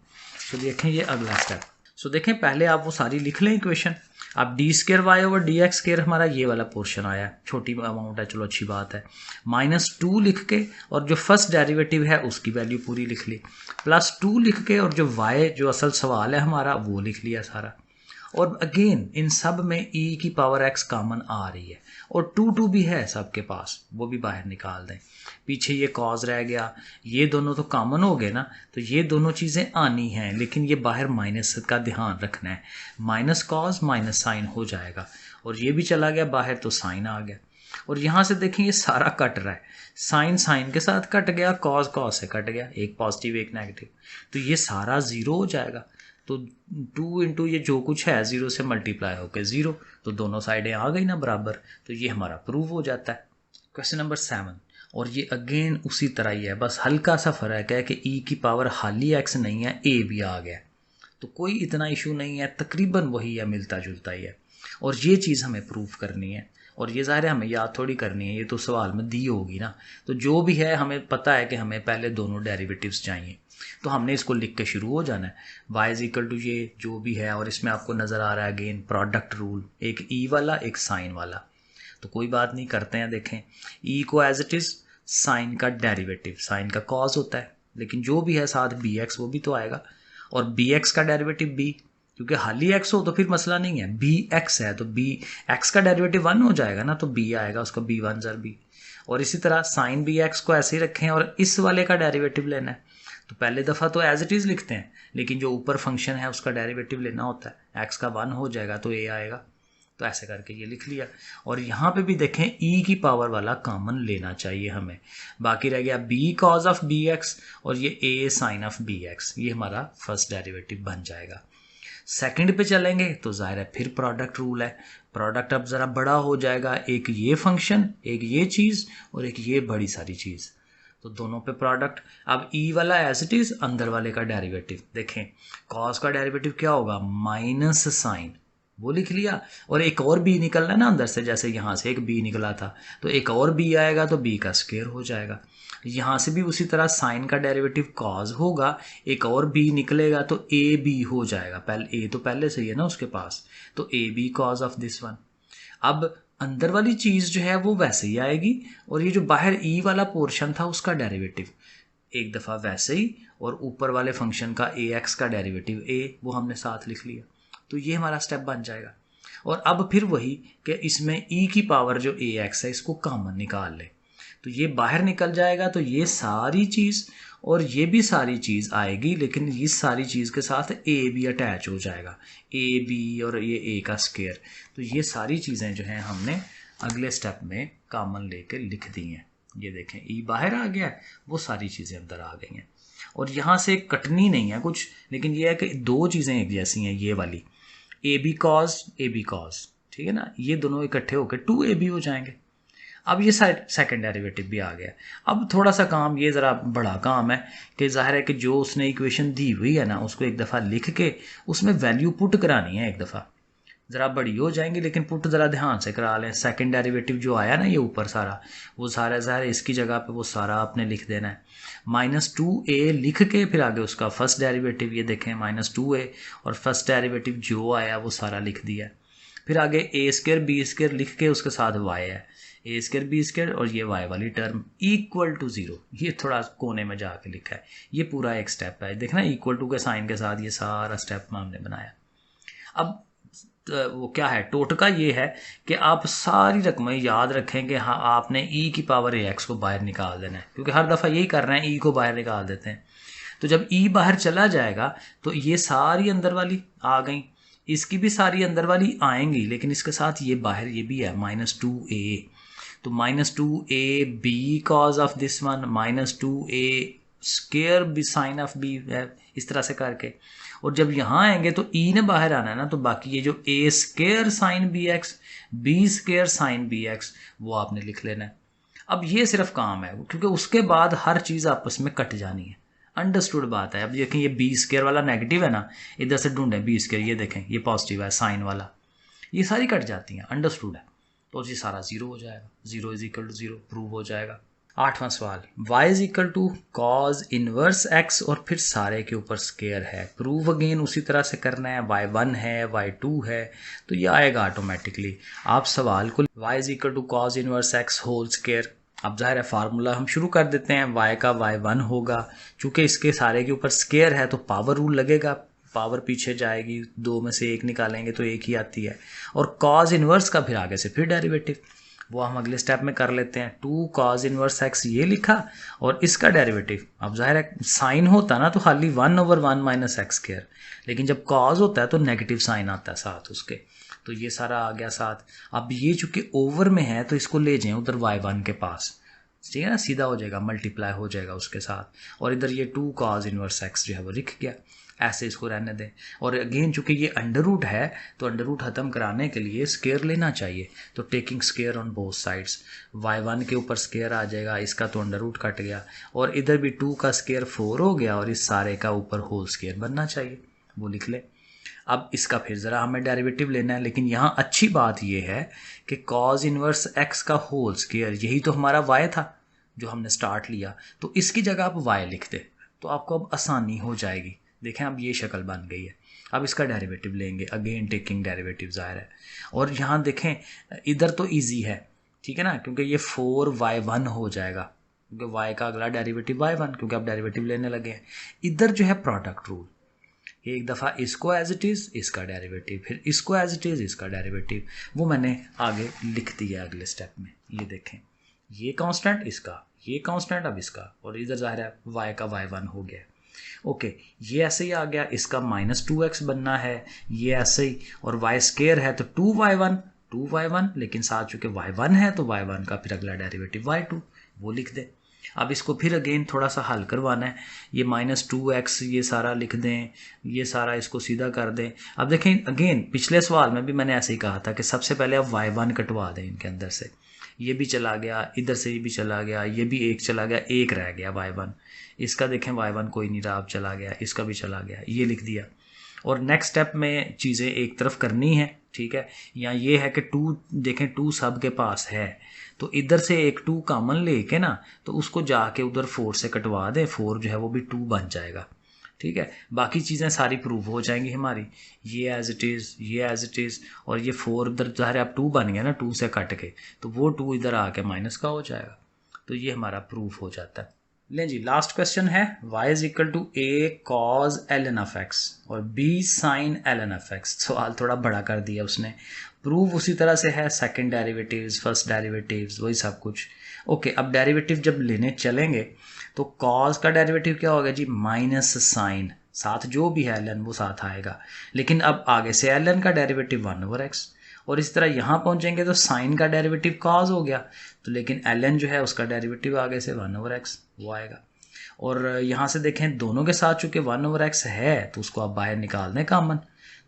तो देखें ये अगला स्टेप। सो देखें पहले आप वो सारी लिख लें इक्वेशन। अब d²y/dx² हमारा ये वाला पोर्शन आया, छोटी अमाउंट है, चलो अच्छी बात है। -2 लिख के और जो फर्स्ट डेरिवेटिव है उसकी वैल्यू पूरी लिख ली, +2 लिख के और जो y जो असल सवाल है हमारा वो लिख लिया सारा। और अगेन इन सब में e की पावर x कॉमन आ रही है, और 2 भी है सबके पास, वो भी बाहर निकाल दें। पीछे ये कॉज रह गया, ये दोनों तो कॉमन हो गए ना, तो ये दोनों चीज़ें आनी हैं, लेकिन ये बाहर माइनस का ध्यान रखना है, माइनस कॉज माइनस साइन हो जाएगा, और ये भी चला गया बाहर तो साइन आ गया। और यहाँ से देखें ये सारा कट रहा है, साइन साइन के साथ कट गया, कॉज कॉज से कट गया, एक पॉजिटिव एक नेगेटिव, तो ये सारा ज़ीरो हो जाएगा। तो 2 इंटू ये जो कुछ है 0 से मल्टीप्लाई होकर 0, तो दोनों साइडें आ गई ना बराबर, तो ये हमारा प्रूव हो जाता है। क्वेश्चन नंबर 7, और ये अगेन उसी तरह ही है, बस हल्का सा फ़र्क है कि ई की पावर हाली एक्स नहीं है, ए भी आ गया, तो कोई इतना इशू नहीं है, तकरीबन वही है, मिलता जुलता ही है। और ये चीज़ हमें प्रूफ करनी है, और ये ज़ाहिर है हमें याद थोड़ी करनी है, ये तो सवाल में दी होगी ना। तो जो भी है हमें पता है कि हमें पहले दोनों डेरिवेटिव्स चाहिए, तो हमने इसको लिख के शुरू हो जाना है। y इज इक्वल टू ये जो भी है, और इसमें आपको नज़र आ रहा है अगेन प्रोडक्ट रूल, एक ई वाला एक साइन वाला। तो कोई बात नहीं, करते हैं। देखें ई को एज इट इज़ साइन का डेरिवेटिव, साइन का कॉज होता है, लेकिन जो भी है साथ बी एक्स वो भी तो आएगा, और बी एक्स का डेरिवेटिव बी, क्योंकि हाली एक्स हो तो फिर मसला नहीं है, बी एक्स है तो बी एक्स का डेरिवेटिव 1 हो जाएगा ना, तो बी आएगा उसका बी वन जर बी। और इसी तरह साइन बी एक्स को ऐसे ही रखें और इस वाले का डेरिवेटिव लेना है, तो पहले दफ़ा तो एज इट इज़ लिखते हैं, लेकिन जो ऊपर फंक्शन है उसका डेरिवेटिव लेना होता है, एक्स का 1 हो जाएगा तो ए आएगा, तो ऐसे करके ये लिख लिया। और यहाँ पे भी देखें ई की पावर वाला कॉमन लेना चाहिए हमें, बाकी रह गया b cos of b x और ये a sine of b x, ये हमारा फर्स्ट डेरिवेटिव बन जाएगा। सेकंड पे चलेंगे तो जाहिर है फिर प्रोडक्ट रूल है, प्रोडक्ट अब ज़रा बड़ा हो जाएगा, एक ये फंक्शन, एक ये चीज़ और एक ये बड़ी सारी चीज़, तो दोनों पे प्रोडक्ट। अब ई वाला एज इट इज़, अंदर वाले का डेरिवेटिव देखें, कॉस का डेरिवेटिव क्या होगा, माइनस साइन, वो लिख लिया, और एक और बी निकलना है ना अंदर से, जैसे यहाँ से एक बी निकला था तो एक और बी आएगा तो बी का स्क्वायर हो जाएगा, यहाँ से भी उसी तरह साइन का डेरिवेटिव कॉज होगा, एक और बी निकलेगा तो ए बी हो जाएगा, पहले ए तो पहले से ही है ना उसके पास, तो a b cos of this one. अब अंदर वाली चीज़ जो है वो वैसे ही आएगी, और ये जो बाहर ई वाला पोर्शन था उसका डेरिवेटिव एक दफ़ा वैसे ही, और ऊपर वाले फंक्शन का ए एक्स का डेरिवेटिव ए, वो हमने साथ लिख लिया, तो ये हमारा स्टेप बन जाएगा। और अब फिर वही कि इसमें ई की पावर जो ए एक्स है इसको कॉमन निकाल ले, तो ये बाहर निकल जाएगा, तो ये सारी चीज़ और ये भी सारी चीज़ आएगी, लेकिन इस सारी चीज़ के साथ ए भी अटैच हो जाएगा, ए बी और ये ए का स्क्वायर, तो ये सारी चीज़ें जो हैं हमने अगले स्टेप में कॉमन लेके लिख दी हैं। ये देखें ई बाहर आ गया है, वो सारी चीज़ें अंदर आ गई हैं, और यहाँ से कटनी नहीं है कुछ, लेकिन ये है कि दो चीज़ें एक जैसी हैं, ये वाली ए बी कॉज, ठीक है ना, ये दोनों इकट्ठे होकर 2ab हो जाएंगे। अब ये सेकंड डेरिवेटिव भी आ गया। अब थोड़ा सा काम, ये ज़रा बड़ा काम है कि जाहिर है कि जो उसने इक्वेशन दी हुई है ना उसको एक दफ़ा लिख के उसमें वैल्यू पुट करानी है, एक दफ़ा ज़रा बड़ी हो जाएंगी, लेकिन पुट ज़रा ध्यान से करा लें। सेकंड डेरिवेटिव जो आया ना ये ऊपर सारा, वो सारा ज़ाहिर इसकी जगह पे वो सारा आपने लिख देना है, -2a लिख के फिर आगे उसका फर्स्ट डेरिवेटिव, ये देखें -2a, और फर्स्ट डेरिवेटिव जो आया वो सारा लिख दिया। फिर आगे a² b² लिख के उसके साथ y है, a² b² और ये y वाली टर्म इक्वल टू 0, ये थोड़ा कोने में जाके लिखा है, ये पूरा एक स्टेप है, देखना इक्वल टू के साइन के साथ ये सारा स्टेप हमने बनाया। अब वो क्या है, टोटका ये है कि आप सारी रकमें याद रखें कि हाँ आपने ई की पावर ए एक्स को बाहर निकाल देना है, क्योंकि हर दफ़ा यही कर रहे हैं, ई को बाहर निकाल देते हैं। तो जब ई बाहर चला जाएगा तो ये सारी अंदर वाली आ गई, इसकी भी सारी अंदर वाली आएंगी, लेकिन इसके साथ ये बाहर ये भी है -2a, तो -2a b cos of this one, -2a² b sine of b है, इस तरह से करके। और जब यहाँ आएंगे तो ई ने बाहर आना है ना, तो बाकी ये जो a² sine b x, b² sine b x, वो आपने लिख लेना है। अब ये सिर्फ काम है, क्योंकि उसके बाद हर चीज़ आपस में कट जानी है, अंडरस्टूड बात है। अब देखें ये b² वाला नेगेटिव है ना, इधर से ढूंढें b², ये देखें ये पॉजिटिव है साइन वाला, ये सारी कट जाती हैं, अंडरस्टूड है, तो ये सारा 0 हो जाएगा, 0 = 0 प्रूव हो जाएगा। 8वां सवाल, y = cos इनवर्स x और फिर सारे के ऊपर स्क्वायर है, प्रूव अगेन उसी तरह से करना है, y1 है y2 है, तो ये आएगा ऑटोमेटिकली। आप सवाल को y = cos inverse x whole square, अब जाहिर है फार्मूला हम शुरू कर देते हैं, y का y1 होगा, चूँकि इसके सारे के ऊपर स्क्वायर है तो पावर रूल लगेगा, पावर पीछे जाएगी, 2 में से 1 निकालेंगे तो 1 ही आती है, और cos इनवर्स का फिर आगे से फिर डेरिवेटिव, वो हम अगले स्टेप में कर लेते हैं। 2 cos इनवर्स x ये लिखा, और इसका डेरिवेटिव, अब जाहिर है साइन होता ना तो खाली 1/1 - x², लेकिन जब cos होता है तो नेगेटिव साइन आता है साथ उसके, तो ये सारा आ गया साथ। अब ये चूँकि ओवर में है तो इसको ले जाएं उधर y1 के पास, ठीक है ना, सीधा हो जाएगा, मल्टीप्लाई हो जाएगा उसके साथ, और इधर ये 2 cos इनवर्स x जो है वो लिख गया, ऐसे इसको रहने दें। और अगेन चूँकि ये अंडर रूट है तो अंडर रूट ख़त्म कराने के लिए स्क्वायर लेना चाहिए, तो taking square on both sides, y1 के ऊपर स्क्वायर आ जाएगा, इसका तो अंडर रूट कट गया, और इधर भी 2 का स्क्वायर 4 हो गया, और इस सारे का ऊपर होल स्क्वायर बनना चाहिए, वो लिख ले। अब इसका फिर ज़रा हमें डेरिवेटिव लेना है, लेकिन यहाँ अच्छी बात यह है कि cos इनवर्स x का होल स्क्वायर, यही तो हमारा y था जो हमने स्टार्ट लिया, तो इसकी जगह आप y लिख दे तो आपको अब आसानी हो जाएगी। देखें अब ये शक्ल बन गई है, अब इसका डेरिवेटिव लेंगे, अगेन टेकिंग डेरिवेटिव ज़ाहिर है, और यहाँ देखें इधर तो इजी है, ठीक है ना, क्योंकि ये 4y1 हो जाएगा, क्योंकि y का अगला डेरिवेटिव y1, क्योंकि आप डेरिवेटिव लेने लगे हैं। इधर जो है प्रोडक्ट रूल, एक दफ़ा इसको एज इट इज़, इसका डेरिवेटिव, फिर इसको एज इट इज़, इसका डेरिवेटिव, वो मैंने आगे लिख दिया अगले स्टेप में। ये देखें, ये कांस्टेंट इसका, ये कांस्टेंट अब इसका, और इधर ज़ाहिर है y का y1 हो गया। ओके, ये ऐसे ही आ गया, इसका -2x बनना है, ये ऐसे ही, और y स्क्वायर है तो 2y1, लेकिन साथ चूँकि y1 है तो y1 का फिर अगला डेरिवेटिव y2, वो लिख दे। अब इसको फिर अगेन थोड़ा सा हल करवाना है, ये -2x ये सारा लिख दें, ये सारा इसको सीधा कर दें। अब देखें अगेन पिछले सवाल में भी मैंने ऐसे ही कहा था कि सबसे पहले आप y1 कटवा दें इनके अंदर से, ये भी चला गया, इधर से ये भी चला गया, ये भी एक चला गया, एक रह गया y1, इसका देखें y1 कोई नहीं रहा, अब चला गया, इसका भी चला गया, ये लिख दिया। और नेक्स्ट स्टेप में चीज़ें एक तरफ करनी है, ठीक है। या ये है कि 2 देखें, 2 सब के पास है, तो इधर से एक 2 कॉमन लेके ना, तो उसको जाके उधर 4 से कटवा दें, 4 जो है वो भी 2 बन जाएगा, ठीक है। बाकी चीज़ें सारी प्रूव हो जाएंगी हमारी, ये एज इट इज़, ये एज इट इज़, और ये 4 इधर ज़ाहिर अब 2 बन गया ना 2 से कट के, तो वो 2 इधर आके माइनस का हो जाएगा, तो ये हमारा प्रूफ हो जाता है। लें जी, लास्ट क्वेश्चन है, y is equal to a cos ln of x और b sin ln of x। सवाल थोड़ा बड़ा कर दिया उसने, प्रूफ उसी तरह से है, सेकंड डेरिवेटिव्स, फर्स्ट डेरिवेटिव्स, वही सब कुछ। ओके, अब डेरिवेटिव जब लेने चलेंगे तो cos का डेरिवेटिव क्या होगा जी, माइनस साइन, साथ जो भी है ln वो साथ आएगा, लेकिन अब आगे से ln का डेरिवेटिव 1/x, और इस तरह यहाँ पहुँचेंगे तो साइन का डेरिवेटिव cos हो गया, तो लेकिन ln जो है उसका डेरिवेटिव आगे से 1/x वो आएगा। और यहाँ से देखें दोनों के साथ चूँकि 1/x है तो उसको आप बाहर निकाल दें कॉमन,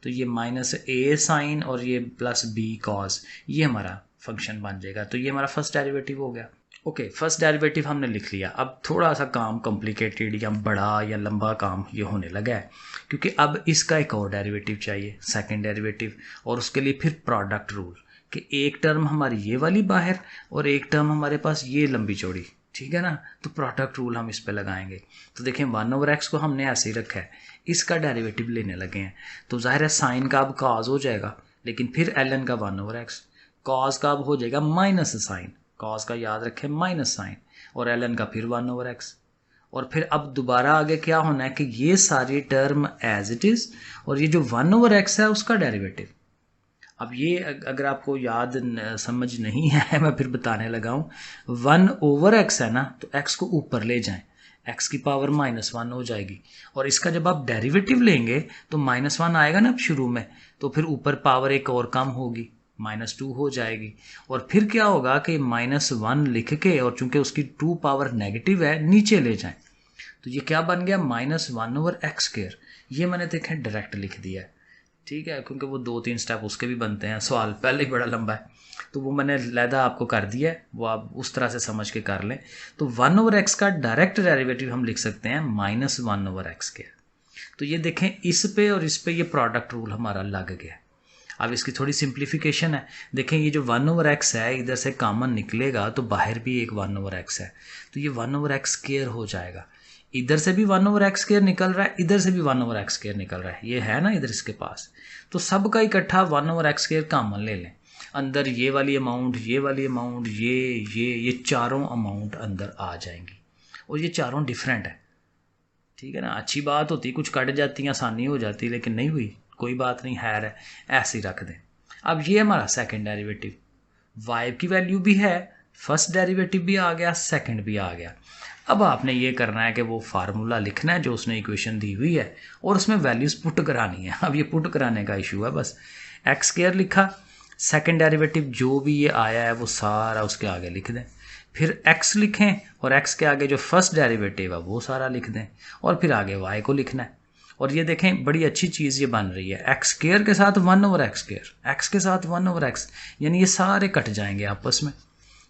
तो ये -a साइन और ये +b cos, ये हमारा फंक्शन बन जाएगा, तो ये हमारा फर्स्ट डेरिवेटिव हो गया। ओके, फर्स्ट डेरिवेटिव हमने लिख लिया। अब थोड़ा सा काम कॉम्प्लिकेटेड या बड़ा या लंबा काम ये होने लगा है, क्योंकि अब इसका एक और डेरिवेटिव चाहिए, सेकंड डेरिवेटिव, और उसके लिए फिर प्रोडक्ट रूल कि एक टर्म हमारी ये वाली बाहर और एक टर्म हमारे पास ये लंबी चौड़ी, ठीक है ना, तो प्रोडक्ट रूल हम इस पे लगाएंगे। तो देखें 1/x को हमने ऐसे ही रखा है, इसका डेरिवेटिव लेने लगे हैं, तो जाहिर है साइन का अब cos हो जाएगा, लेकिन फिर ln का 1/x, cos का अब हो जाएगा माइनस साइन, cos का याद रखें माइनस साइन, और ln का फिर 1/x, और फिर अब दोबारा आगे क्या होना है कि ये सारी टर्म एज इट इज़, और ये जो 1/x है उसका डेरिवेटिव। अब ये अगर आपको याद समझ नहीं है, मैं फिर बताने लगा हूँ, 1/x है ना, तो x को ऊपर ले जाएं, x की पावर -1 हो जाएगी, और इसका जब आप डेरिवेटिव लेंगे तो -1 आएगा ना अब शुरू में, तो फिर ऊपर पावर एक और कम होगी, -2 हो जाएगी, और फिर क्या होगा कि -1 लिख के, और चूंकि उसकी 2 पावर नेगेटिव है, नीचे ले जाएं, तो ये क्या बन गया -1/x²। ये मैंने देखें डायरेक्ट लिख दिया है, ठीक है, क्योंकि वो 2-3 स्टेप उसके भी बनते हैं, सवाल पहले ही बड़ा लंबा है, तो वो मैंने लैदा आपको कर दिया है, वो आप उस तरह से समझ के कर लें। तो 1/x का डायरेक्ट डेरिवेटिव हम लिख सकते हैं -1/x²। तो ये देखें इस पे और इस पे ये प्रोडक्ट रूल हमारा लग गया। अब इसकी थोड़ी सिंप्लीफिकेशन है, देखें ये जो 1/x है इधर से कॉमन निकलेगा तो बाहर भी एक 1/x है, तो ये 1/x² हो जाएगा, इधर से भी 1/x² निकल रहा है, इधर से भी 1/x² निकल रहा है, ये है ना इधर इसके पास, तो सबका इकट्ठा 1/x² कॉमन ले लें, अंदर ये वाली अमाउंट, ये वाली अमाउंट, ये चारों अमाउंट अंदर आ जाएंगी, और ये चारों डिफरेंट है, ठीक है ना। अच्छी बात होती, कुछ कट जाती, आसानी हो जाती, लेकिन नहीं हुई, कोई बात नहीं, है ऐसे ही रख दें। अब ये हमारा सेकंड डेरिवेटिव, y की वैल्यू भी है, फर्स्ट डेरिवेटिव भी आ गया, सेकंड भी आ गया। अब आपने ये करना है कि वो फार्मूला लिखना है जो उसने इक्वेशन दी हुई है, और उसमें वैल्यूज़ पुट करानी है। अब ये पुट कराने का इशू है, बस x² लिखा, सेकंड डेरिवेटिव जो भी ये आया है वो सारा उसके आगे लिख दें, फिर x लिखें, और x के आगे जो फर्स्ट डेरिवेटिव है वो सारा लिख दें, और फिर आगे y को लिखना है। और ये देखें बड़ी अच्छी चीज़ ये बन रही है, x² के साथ 1/x², x के साथ 1/x, यानी ये सारे कट जाएंगे आपस में,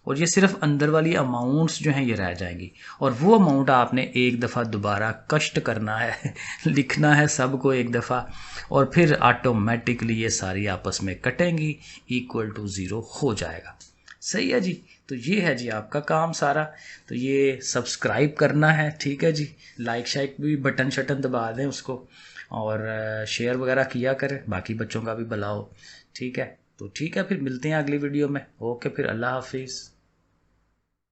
और ये सिर्फ अंदर वाली अमाउंट्स जो हैं ये रह जाएंगी, और वो अमाउंट आपने एक दफ़ा दोबारा कष्ट करना है लिखना है सबको एक दफ़ा, और फिर ऑटोमेटिकली ये सारी आपस में कटेंगी, =0 हो जाएगा। सही है जी, तो ये है जी आपका काम सारा। तो ये सब्सक्राइब करना है, ठीक है जी, लाइक शाइक भी बटन शटन दबा दें उसको, और शेयर वगैरह किया करें, बाकी बच्चों का भी भला हो, ठीक है। तो ठीक है, फिर मिलते हैं अगली वीडियो में। ओके, फिर अल्लाह हाफिज़।